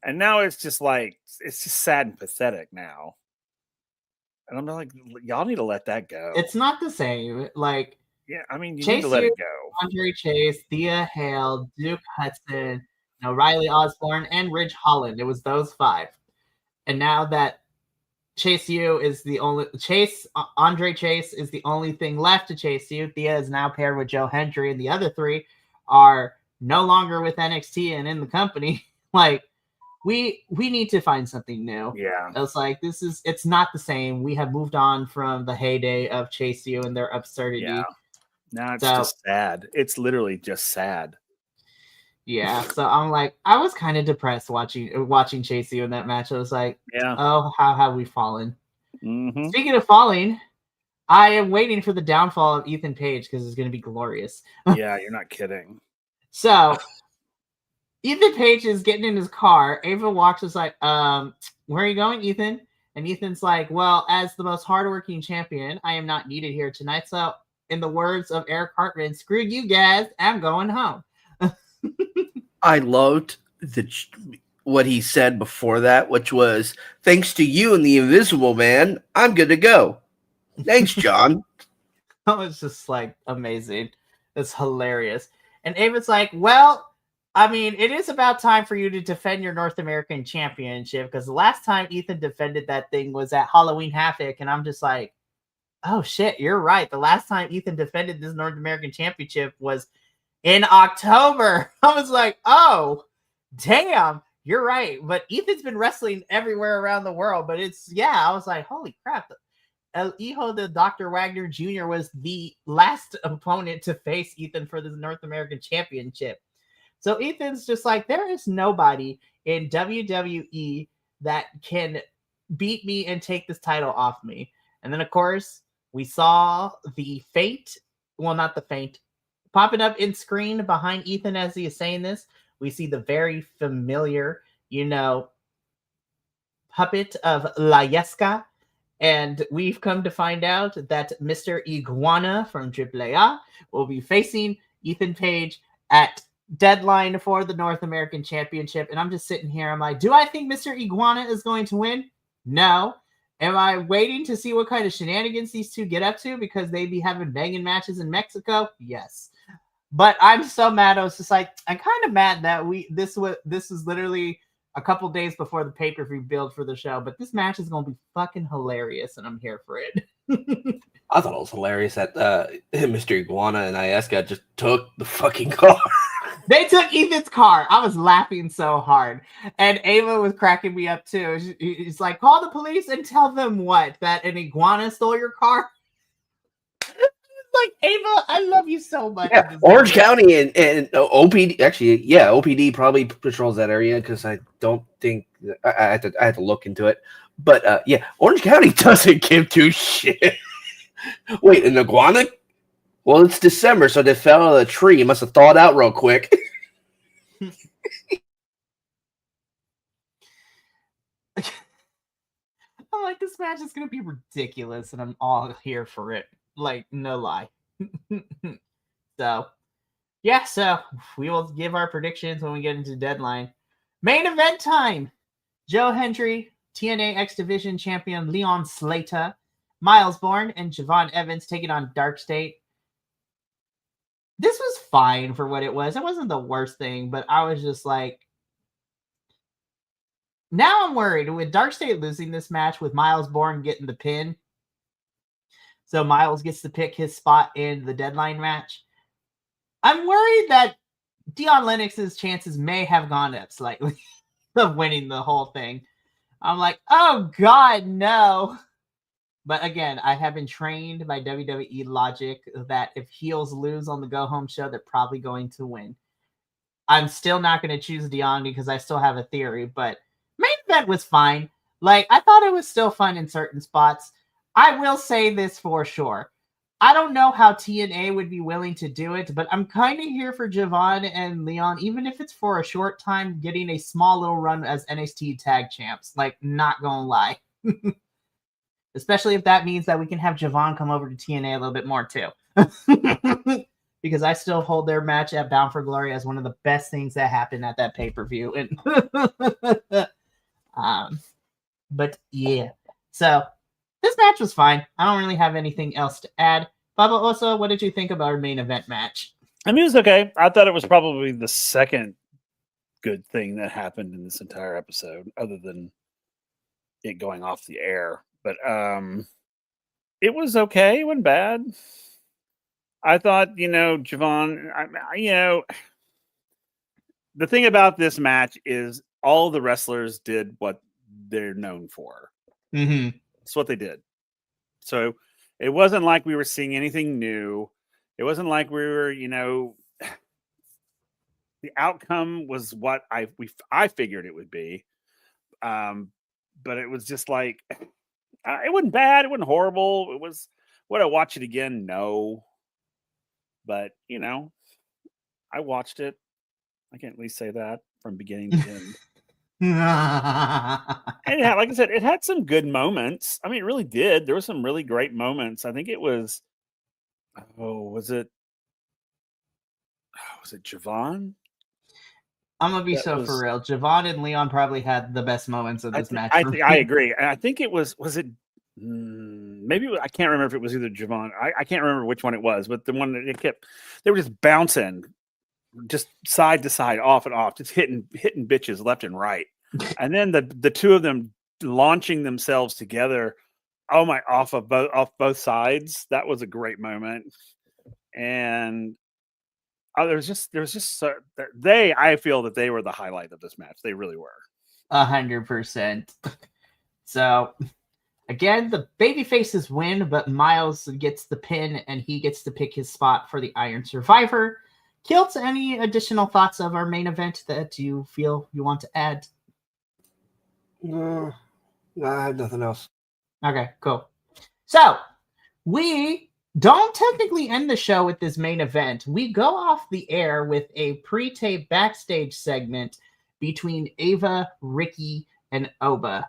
And now it's just sad and pathetic now. And I'm like, y'all need to let that go. It's not the same. Like, yeah, I mean, you Chase need to let it go. Andre Chase, Thea Hale, Duke Hudson, Riley Osborne, and Ridge Holland. It was those 5. And now that Chase U is the only Andre Chase is the only thing left to Chase U. Thea is now paired with Joe Hendry, and the other 3 are no longer with NXT and in the company. Like, we need to find something new. Yeah. It's like, it's not the same. We have moved on from the heyday of Chase U and their absurdity. Yeah. Now it's just sad. It's literally just sad. Yeah, so I'm like, I was kind of depressed watching Chase U in that match. I was like, yeah, oh, how have we fallen? Mm-hmm. Speaking of falling, I am waiting for the downfall of Ethan Page because it's going to be glorious. Yeah, you're not kidding. So Ethan Page is getting in his car. Ava walks, is like, where are you going, Ethan? And Ethan's like, well, as the most hardworking champion, I am not needed here tonight. So in the words of Eric Hartman, screw you guys, I'm going home. I loved what he said before that, which was, thanks to you and the Invisible Man, I'm good to go. Thanks, John. That was just like amazing. It's hilarious. And Ava's like, well, I mean, it is about time for you to defend your North American Championship, because the last time Ethan defended that thing was at Halloween Havoc. And I'm just like, oh shit, you're right. The last time Ethan defended this North American Championship was in October. I was like, oh, damn, you're right. But Ethan's been wrestling everywhere around the world. But I was like, holy crap. El Hijo de Dr. Wagner Jr. was the last opponent to face Ethan for the North American Championship. So Ethan's just like, there is nobody in WWE that can beat me and take this title off me. And then, of course, we saw the Fate. Well, not the Fate. Popping up in screen behind Ethan as he is saying this, we see the very familiar, puppet of La Yesca. And we've come to find out that Mr. Iguana from AAA will be facing Ethan Page at Deadline for the North American Championship. And I'm just sitting here. I'm like, do I think Mr. Iguana is going to win? No. Am I waiting to see what kind of shenanigans these two get up to because they be having banging matches in Mexico? Yes. But I'm so mad. I was just like, I'm kind of mad that this was literally a couple days before the pay-per-view build for the show, but this match is going to be fucking hilarious, and I'm here for it. I thought it was hilarious that Mr. Iguana and Iesca just took the fucking car. They took Ethan's car. I was laughing so hard. And Ava was cracking me up too. He's like, call the police and tell them what? That an iguana stole your car? Like, Ava, I love you so much. Yeah, Orange County and OPD, actually, yeah, OPD probably patrols that area because I don't think, I had to look into it. But yeah, Orange County doesn't give two shit. Wait, an iguana? Well, it's December, so they fell out of the tree. You must have thawed out real quick. I'm like, this match is going to be ridiculous, and I'm all here for it. Like, no lie. So, yeah, so we will give our predictions when we get into deadline. Main event time. Joe Hendry, TNA X Division champion Leon Slater, Miles Bourne, and Javon Evans taking on Dark State. This was fine for what it was. It wasn't the worst thing, but I was just like, now I'm worried with Dark State losing this match with Miles Bourne getting the pin. So Miles gets to pick his spot in the deadline match. I'm worried that Dion Lennox's chances may have gone up slightly of winning the whole thing. I'm like, oh God, no. But again, I have been trained by WWE logic that if heels lose on the go home show, they're probably going to win. I'm still not going to choose Dion because I still have a theory, but main event was fine. Like, I thought it was still fun in certain spots. I will say this for sure. I don't know how TNA would be willing to do it, but I'm kind of here for Javon and Leon, even if it's for a short time, getting a small little run as NXT tag champs. Like, not gonna lie. Especially if that means that we can have Javon come over to TNA a little bit more too. Because I still hold their match at Bound for Glory as one of the best things that happened at that pay-per-view. But yeah. So this match was fine. I don't really have anything else to add. Baba Oso, what did you think about our main event match? I mean, it was okay. I thought it was probably the second good thing that happened in this entire episode, other than it going off the air. But it was okay. It wasn't bad. I thought, Javon, the thing about this match is all the wrestlers did what they're known for. Mm-hmm. That's what they did. So it wasn't like we were seeing anything new. It wasn't like we were, the outcome was what I figured it would be. But it was just like, it wasn't bad. It wasn't horrible. It was, would I watch it again? No. But, I watched it. I can at least say that from beginning to end. And like I said, it had some good moments. I mean, it really did. There were some really great moments. I think it was, was it Javon? I'm gonna be for real. Javon and Leon probably had the best moments of this match. I agree. And I think it was it maybe I can't remember if it was either Javon. I can't remember which one it was, but the one that they were just bouncing just side to side, off and off, just hitting bitches left and right. And then the two of them launching themselves together, off both sides. That was a great moment. And there was just I feel that they were the highlight of this match. They really were. 100%. So again, the babyfaces win, but Miles gets the pin and he gets to pick his spot for the Iron Survivor. Kilt, any additional thoughts of our main event that you feel you want to add? No, I have nothing else. Okay, cool. So we don't technically end the show with this main event. We go off the air with a pre-tape backstage segment between Ava, Ricky, and Oba.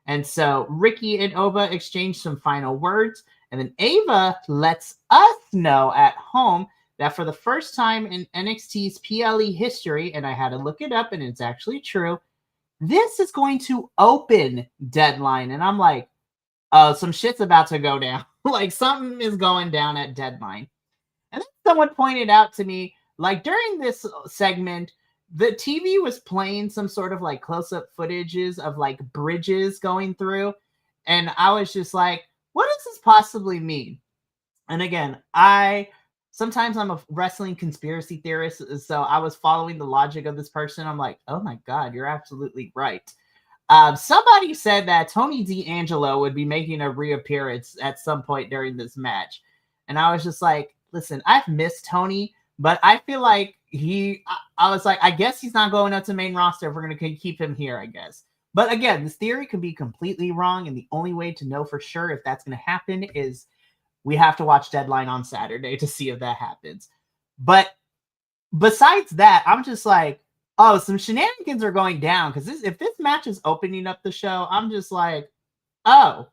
And so Ricky and Oba exchange some final words, and then Ava lets us know at home that for the first time in NXT's PLE history, and I had to look it up, and it's actually true, this is going to open Deadline. And I'm like, what? some shit's about to go down. Like something is going down at Deadline. And then someone pointed out to me, like during this segment, the TV was playing some sort of like close-up footages of like bridges going through. And I was just like, what does this possibly mean? And again, sometimes I'm a wrestling conspiracy theorist, so I was following the logic of this person. I'm like, oh my God, you're absolutely right. Somebody said that Tony D'Angelo would be making a reappearance at some point during this match. And I was just like, listen, I've missed Tony, but I feel like I was like, I guess he's not going up to main roster if we're going to keep him here, I guess. But again, this theory could be completely wrong. And the only way to know for sure if that's going to happen is we have to watch Deadline on Saturday to see if that happens. But besides that, I'm just like, oh, some shenanigans are going down. Because if this match is opening up the show, I'm just like, oh,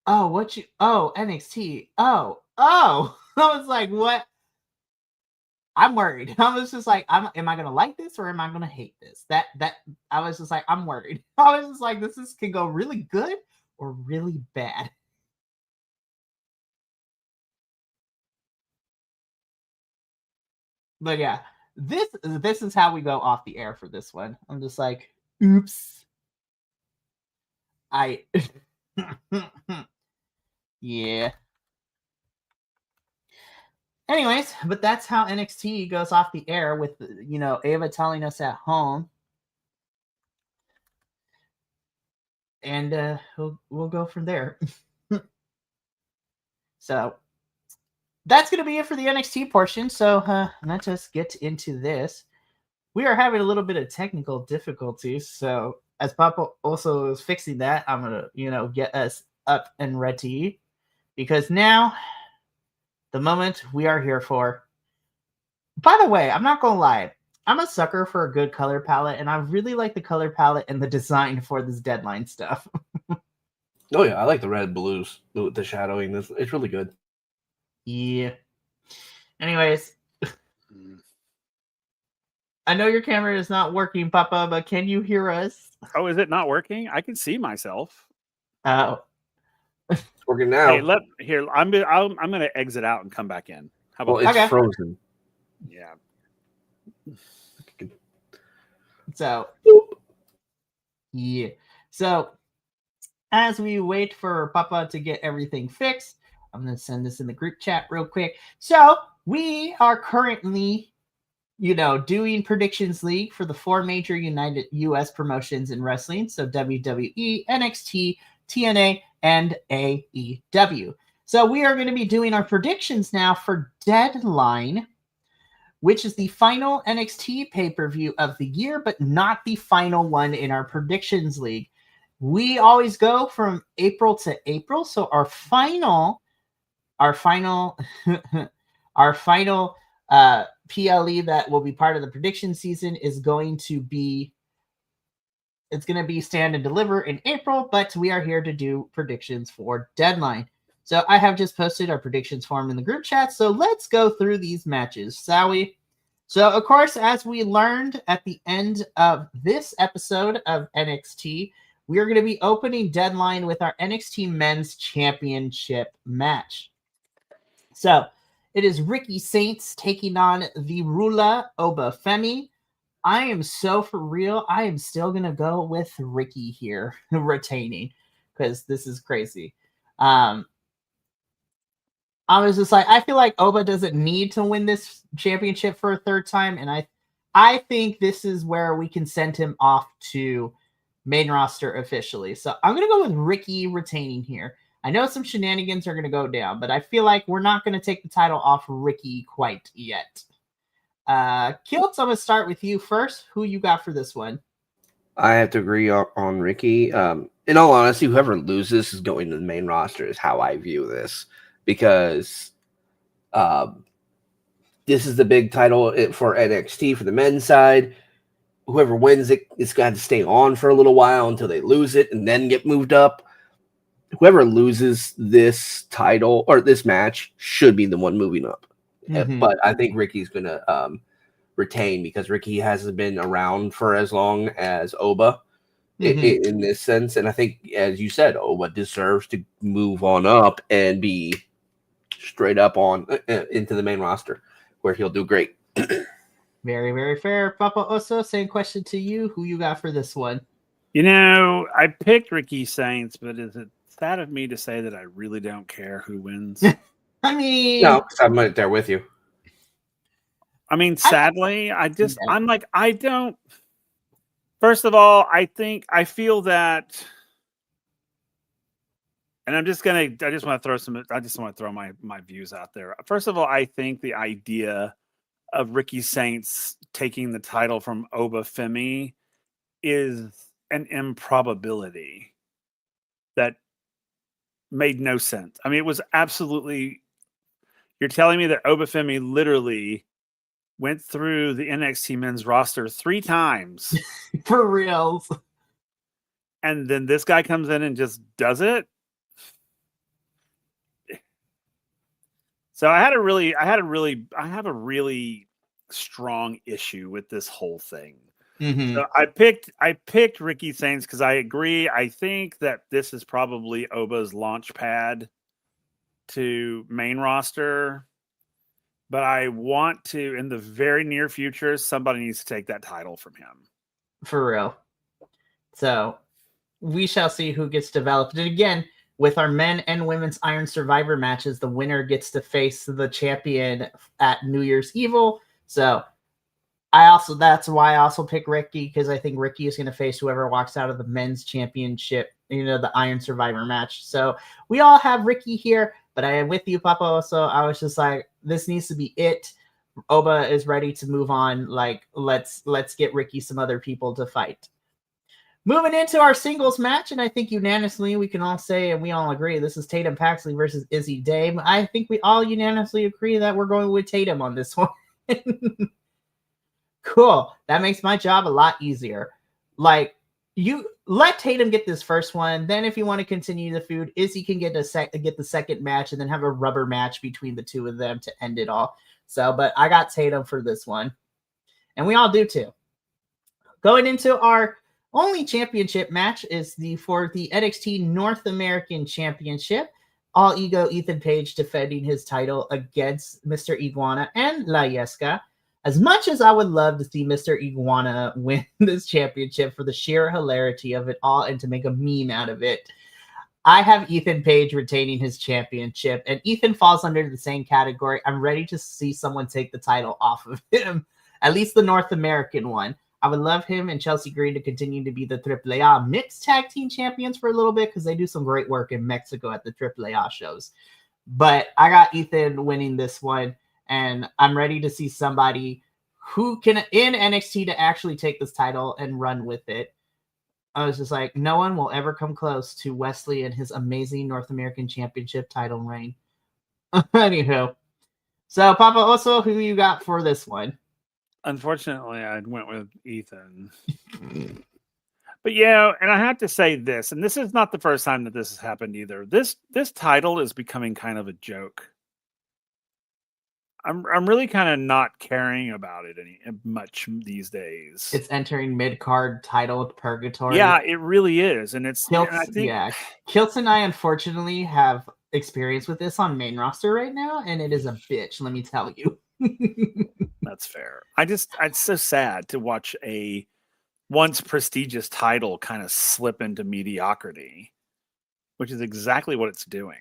NXT. Oh. I was like, what? I'm worried. I was just like, am I gonna like this or am I gonna hate this? That I was just like, I'm worried. I was just like, this can go really good or really bad. But yeah, this is how we go off the air for this one. I'm just like, oops. Yeah. Anyways, but that's how NXT goes off the air with, Ava telling us at home. And we'll go from there. So that's going to be it for the NXT portion. So let's just get into this. We are having a little bit of technical difficulties. So as Papa also is fixing that, I'm going to, get us up and ready. Because now, the moment we are here for. By the way, I'm not going to lie. I'm a sucker for a good color palette, and I really like the color palette and the design for this Deadline stuff. Oh, yeah. I like the red blues, the shadowing. It's really good. Yeah. Anyways. I know your camera is not working, Papa, but can you hear us? Oh, is it not working? I can see myself. Oh. It's working now. Hey, I'm going to exit out and come back in. How about it's frozen. Yeah. So, yeah. So, as we wait for Papa to get everything fixed, I'm going to send this in the group chat real quick. So, we are currently, doing Predictions League for the 4 major United U.S. promotions in wrestling. So, WWE, NXT, TNA, and AEW. So, we are going to be doing our predictions now for Deadline, which is the final NXT pay-per-view of the year, but not the final one in our Predictions League. We always go from April to April. So our final PLE that will be part of the prediction season is going to be Stand and Deliver in April, but we are here to do predictions for Deadline. So I have just posted our predictions form in the group chat. So let's go through these matches, shall we? So, of course, as we learned at the end of this episode of NXT, we are going to be opening Deadline with our NXT Men's Championship match. So, it is Ricky Saints taking on the Rula Obafemi. I am so for real. I am still going to go with Ricky here, retaining, because this is crazy. I was just like, I feel like Oba doesn't need to win this championship for a third time. And I think this is where we can send him off to main roster officially. So I'm going to go with Ricky retaining here. I know some shenanigans are going to go down, but I feel like we're not going to take the title off Ricky quite yet. Kiltz, I'm going to start with you first. Who you got for this one? I have to agree on Ricky. In all honesty, whoever loses is going to the main roster is how I view this. Because this is the big title for NXT for the men's side. Whoever wins it is going to stay on for a little while until they lose it and then get moved up. Whoever loses this title or this match should be the one moving up. Mm-hmm. But I think Ricky's going to retain because Ricky hasn't been around for as long as Oba. in this sense. And I think, as you said, Oba deserves to move on up and be straight up on into the main roster, where he'll do great. Very, very fair. Papa Oso, same question to you. Who you got for this one? I picked Ricky Saints, but is it sad of me to say that I really don't care who wins? I mean, No, because I'm right there with you. I mean, sadly, I'm like, I don't. First of all, I feel that, and I just want to throw my views out there. First of all, I think the idea of Ricky Saints taking the title from Oba Femi is an improbability that made no sense. I mean, it was absolutely, you're telling me that Oba Femi literally went through the NXT men's roster 3 times. For reals. And then this guy comes in and just does it. So I have a really strong issue with this whole thing. So I picked Ricky Saints because I agree. I think that this is probably Oba's launch pad to main roster. But I want to, in the very near future, somebody needs to take that title from him. For real. So we shall see who gets developed. And again, with our men and women's Iron Survivor matches, the winner gets to face the champion at New Year's Evil. So that's why I also pick Ricky, because I think Ricky is going to face whoever walks out of the men's championship, the Iron Survivor match. So we all have Ricky here, but I am with you, Papa. So I was just like, this needs to be it. Oba is ready to move on. Like, let's get Ricky some other people to fight. Moving into our singles match, and I think unanimously we can all say, and we all agree, this is Tatum Paxley versus Izzy Dame. I think we all unanimously agree that we're going with Tatum on this one. Cool. That makes my job a lot easier. Like, you let Tatum get this first one. Then if you want to continue the feud, Izzy can get the second match and then have a rubber match between the two of them to end it all. So, but I got Tatum for this one. And we all do too. Going into our only championship match is for the NXT North American Championship. All Ego Ethan Page defending his title against Mr. Iguana and La Yesca. As much as I would love to see Mr. Iguana win this championship for the sheer hilarity of it all and to make a meme out of it, I have Ethan Page retaining his championship, and Ethan falls under the same category. I'm ready to see someone take the title off of him, at least the North American one. I would love him and Chelsea Green to continue to be the AAA mixed tag team champions for a little bit, because they do some great work in Mexico at the AAA shows. But I got Ethan winning this one. And I'm ready to see somebody who can, in NXT, to actually take this title and run with it. I was just like, no one will ever come close to Wesley and his amazing North American Championship title reign. Anywho. So, Papa Oso, who you got for this one? Unfortunately, I went with Ethan. But yeah, and I have to say this, and this is not the first time that this has happened either. This title is becoming kind of a joke. I'm really kind of not caring about it much these days. It's entering mid-card title purgatory. Yeah, it really is. And it's Kiltz and I unfortunately have experience with this on main roster right now, and it is a bitch, let me tell you. That's fair. It's so sad to watch a once prestigious title kind of slip into mediocrity, which is exactly what it's doing.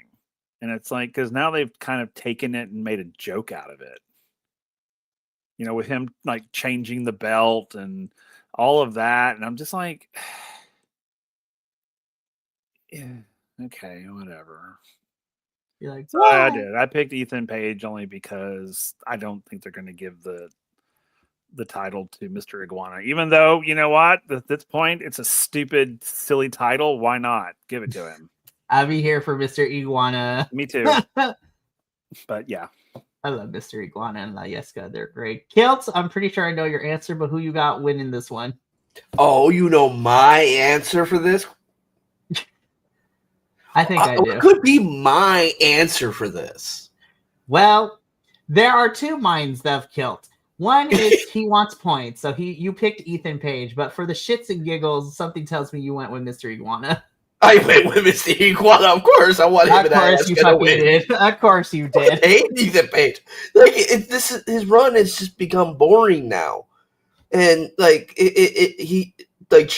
And it's like, because now they've kind of taken it and made a joke out of it. With him like changing the belt and all of that. And I'm just like, yeah, okay, whatever. You're like, so I did. I picked Ethan Page only because I don't think they're going to give the title to Mr. Iguana. Even though, you know what? At this point, it's a stupid, silly title. Why not? Give it to him. I'll be here for Mr. Iguana. Me too. But yeah. I love Mr. Iguana and La Yesca. They're great. Kiltz, I'm pretty sure I know your answer, but who you got winning this one? Oh, you know my answer for this? I think I do. What could be my answer for this? Well, there are two minds of Kiltz. One is he wants points, so you picked Ethan Page, but for the shits and giggles, something tells me you went with Mr. Iguana. I went with Mr. Iguana, of course. I want him Of and that course ass you gonna fucking win. did. Of course you did. I hate Ethan Page. Like his run has just become boring now, and like he like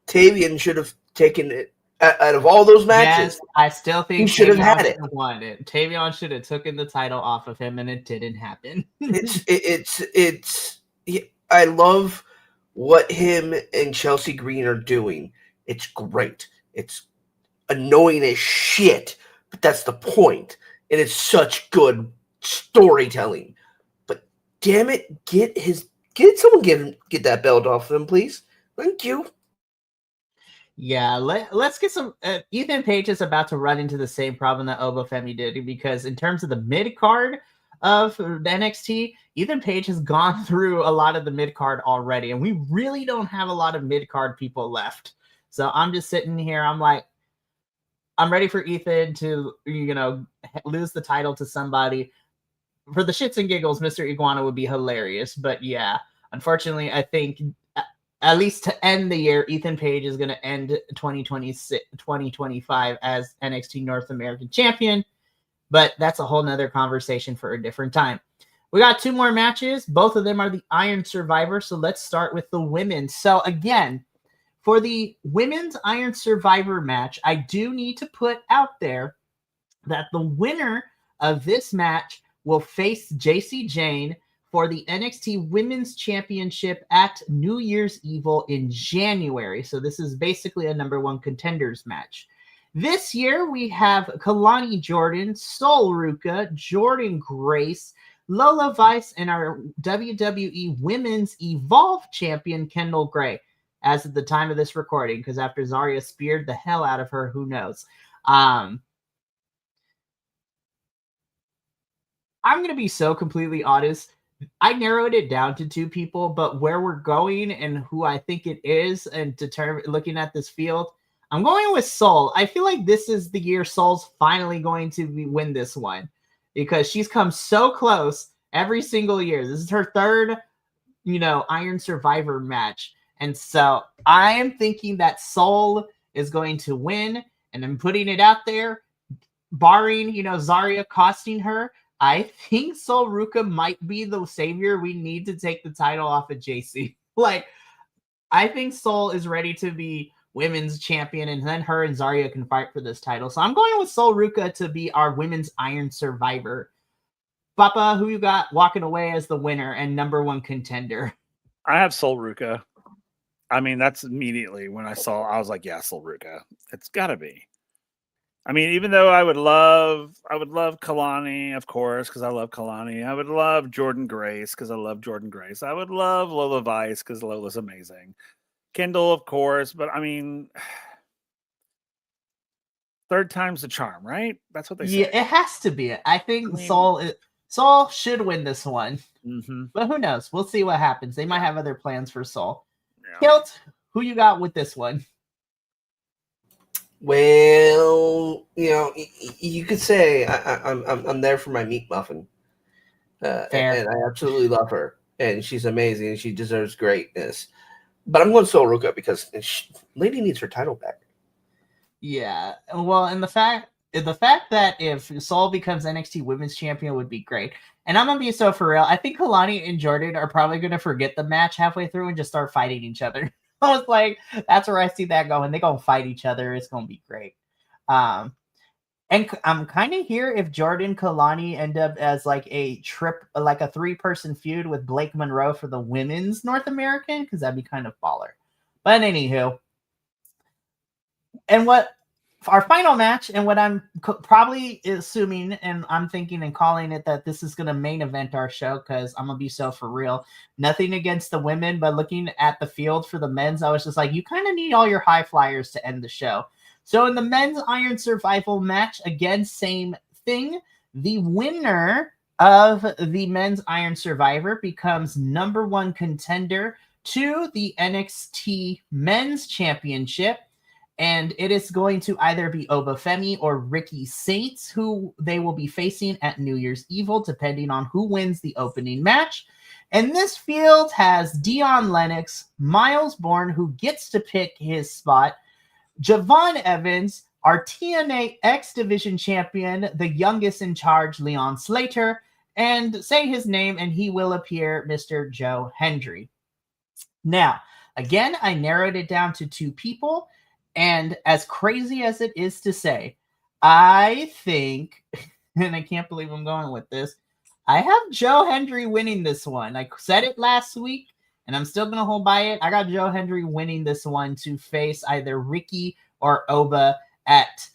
Tavian should have taken it out of all those matches. Yes, I still think he should have Tavion had it. should have won it. Tavion should have taken the title off of him, and it didn't happen. I love what him and Chelsea Green are doing. It's great. It's annoying as shit, but that's the point. And it's such good storytelling. But damn it, get that belt off them, please. Thank you. Yeah, let's get some. Ethan Page is about to run into the same problem that Obafemi did, because in terms of the mid card of the NXT, Ethan Page has gone through a lot of the mid card already, and we really don't have a lot of mid card people left. So I'm just sitting here. I'm like, I'm ready for Ethan to, lose the title to somebody. For the shits and giggles, Mr. Iguana would be hilarious, but yeah, unfortunately, I think, at least to end the year, Ethan Page is going to end 2025 as NXT North American Champion, but that's a whole nother conversation for a different time. We got 2 more matches. Both of them are the Iron Survivor, so let's start with the women. So again, for the Women's Iron Survivor match, I do need to put out there that the winner of this match will face JC Jane for the NXT Women's Championship at New Year's Evil in January. So this is basically a number 1 contenders match. This year we have Kalani Jordan, Sol Ruka, Jordan Grace, Lola Vice, and our WWE Women's Evolve champion, Kendall Gray, as of the time of this recording, because after Zarya speared the hell out of her, who knows? I'm going to be so completely honest. I narrowed it down to 2 people, but where we're going and who I think it is, and looking at this field, I'm going with Sol. I feel like this is the year Sol's finally going to win this one, because she's come so close every single year. This is her 3rd, Iron Survivor match. And so I am thinking that Sol is going to win, and I'm putting it out there, barring, Zarya costing her. I think Sol Ruka might be the savior we need to take the title off of JC. Like, I think Sol is ready to be women's champion, and then her and Zarya can fight for this title. So I'm going with Sol Ruka to be our Women's Iron Survivor. Papa, who you got walking away as the winner and number 1 contender? I have Sol Ruka. I mean, that's immediately when I was like, yeah, Sol Ruka. It's got to be. I mean, even though I would love Kalani, of course, because I love Kalani. I would love Jordan Grace because I love Jordan Grace. I would love Lola Vice because Lola's amazing. Kendall, of course, but I mean, 3rd time's the charm, right? That's what they say. Yeah, it has to be. I think Sol should win this one, but who knows? We'll see what happens. They might have other plans for Sol. Yeah. Kilt, who you got with this one? Well, you could say I'm there for my meat muffin, and I absolutely love her, and she's amazing, and she deserves greatness. But I'm going Sol Ruka because lady needs her title back. Yeah, well, and the fact that if Sol becomes NXT Women's Champion would be great. And I'm gonna be so for real. I think Kalani and Jordan are probably gonna forget the match halfway through and just start fighting each other. I was like, that's where I see that going. They're going to fight each other. It's going to be great. And I'm kind of here if Jordan Kalani end up as like a 3-person feud with Blake Monroe for the women's North American, because that'd be kind of baller. But anywho, and what our final match, and what I'm probably assuming, and I'm thinking and calling it, that this is going to main event our show, because I'm going to be so for real. Nothing against the women, but looking at the field for the men's, I was just like, you kind of need all your high flyers to end the show. So in the men's Iron Survival match, again, same thing. The winner of the men's Iron Survivor becomes number 1 contender to the NXT Men's Championship. And it is going to either be Obafemi or Ricky Saints who they will be facing at New Year's Evil, depending on who wins the opening match. And this field has Dion Lennox, Miles Bourne, who gets to pick his spot, Javon Evans, our TNA X Division champion, the youngest in charge, Leon Slater, and say his name and he will appear, Mr. Joe Hendry. Now, again, I narrowed it down to 2 people, and as crazy as it is to say, I think, and I can't believe I'm going with this, I have Joe Hendry winning this one. I said it last week, and I'm still going to hold by it. I got Joe Hendry winning this one to face either Ricky or Oba at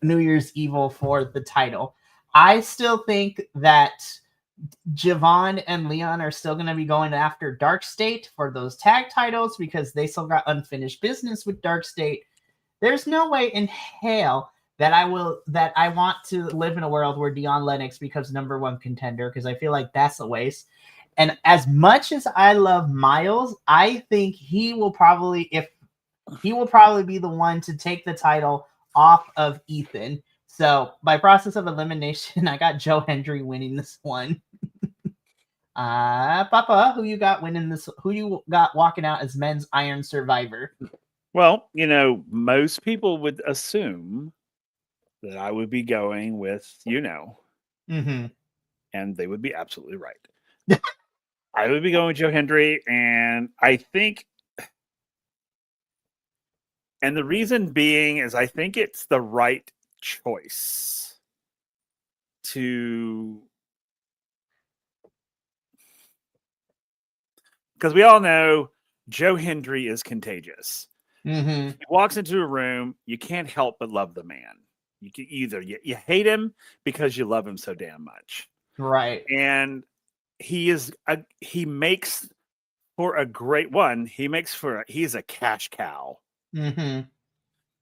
New Year's Evil for the title. I still think that Javon and Leon are still going to be going after Dark State for those tag titles because they still got unfinished business with Dark State. There's no way in hell that I want to live in a world where Dion Lennox becomes #1 contender, because I feel like that's a waste. And as much as I love Miles, I think he will probably be the one to take the title off of Ethan. So by process of elimination, I got Joe Hendry winning this one. Papa, who you got winning this? Who you got walking out as men's Iron Survivor? Well, most people would assume that I would be going with, Mm-hmm. and they would be absolutely right. I would be going with Joe Hendry, and I think, and the reason being is I think it's the right choice because we all know Joe Hendry is contagious. Mm-hmm. He walks into a room, you can't help but love the man. You can either you hate him because you love him so damn much, right? And he makes for a great one. He's a cash cow. Mm-hmm.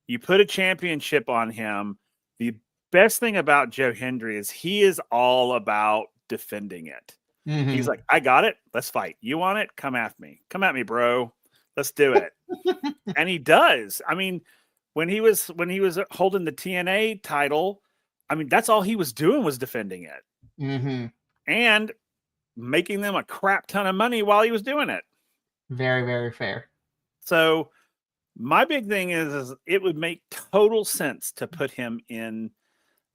You put a championship on him. The best thing about Joe Hendry is he is all about defending it. Mm-hmm. He's like, I got it. Let's fight. You want it? Come at me. Come at me, bro. Let's do it. And he does. I mean, when he was holding the TNA title, I mean, that's all he was doing was defending it. Mm-hmm. And making them a crap ton of money while he was doing it. Very, very fair. So my big thing is it would make total sense to put him in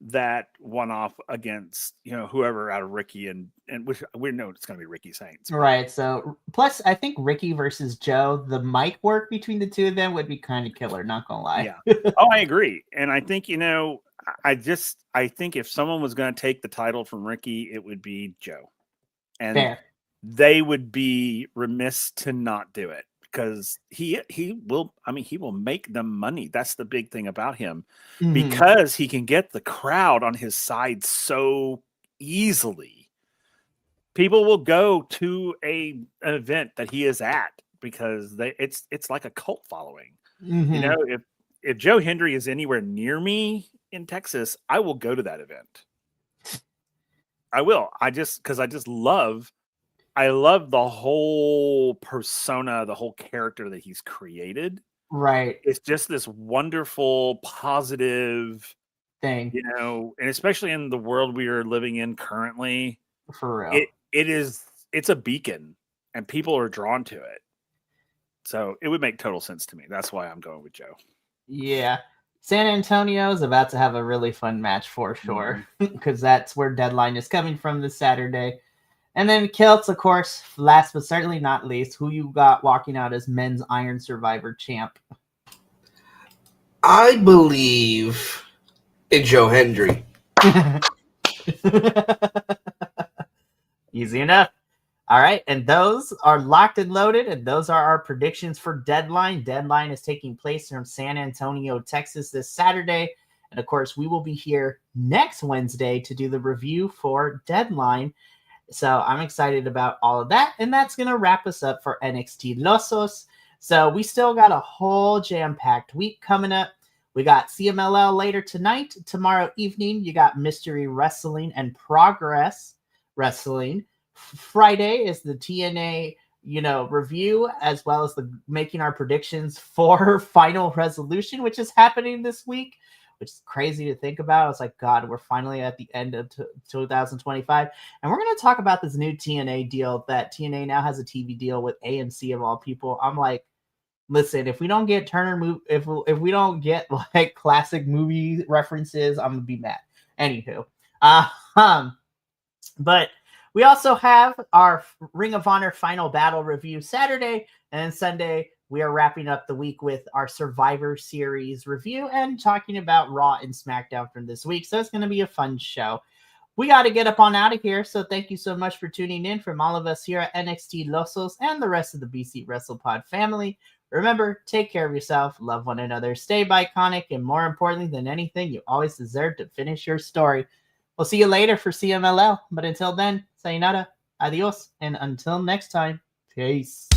that one-off against, whoever out of Ricky and which we know it's going to be Ricky Saints. Right. So plus I think Ricky versus Joe, the mic work between the two of them would be kind of killer, not gonna lie. Yeah. Oh, I agree. And I think, I think if someone was going to take the title from Ricky, it would be Joe. And fair. They would be remiss to not do it. Because he will make them money. That's the big thing about him. Mm-hmm. Because he can get the crowd on his side so easily. People will go to an event that he is at because it's like a cult following. Mm-hmm. If Joe Hendry is anywhere near me in Texas, I will go to that event. I will. I love the whole persona, the whole character that he's created. Right. It's just this wonderful, positive thing, and especially in the world we are living in currently. For real. It's a beacon and people are drawn to it. So it would make total sense to me. That's why I'm going with Joe. Yeah. San Antonio is about to have a really fun match for sure, because that's where Deadline is coming from this Saturday. And then Kilts, of course, last but certainly not least, who you got walking out as men's Iron Survivor champ? I believe in Joe Hendry. Easy enough. All right, and those are locked and loaded, and those are our predictions for Deadline. Deadline is taking place from San Antonio, Texas this Saturday. And, of course, we will be here next Wednesday to do the review for Deadline. So I'm excited about all of that. And that's going to wrap us up for NXTilosos. So we still got a whole jam-packed week coming up. We got CMLL later tonight. Tomorrow evening, you got Mystery Wrestling and Progress Wrestling. Friday is the TNA review, as well as making our predictions for Final Resolution, which is happening this week, which is crazy to think about. It's like, God, we're finally at the end of 2025. And we're going to talk about this new TNA deal that TNA now has a TV deal with AMC of all people. I'm like, listen, if we don't get if we don't get like classic movie references, I'm going to be mad. Anywho, but we also have our Ring of Honor Final Battle review Saturday, and Sunday we are wrapping up the week with our Survivor Series review and talking about Raw and SmackDown from this week. So it's going to be a fun show. We got to get up on out of here. So thank you so much for tuning in from all of us here at NXTilosos and the rest of the BC WrestlePod family. Remember, take care of yourself, love one another, stay iconic, and more importantly than anything, you always deserve to finish your story. We'll see you later for CMLL. But until then, sayonara, adios, and until next time, peace.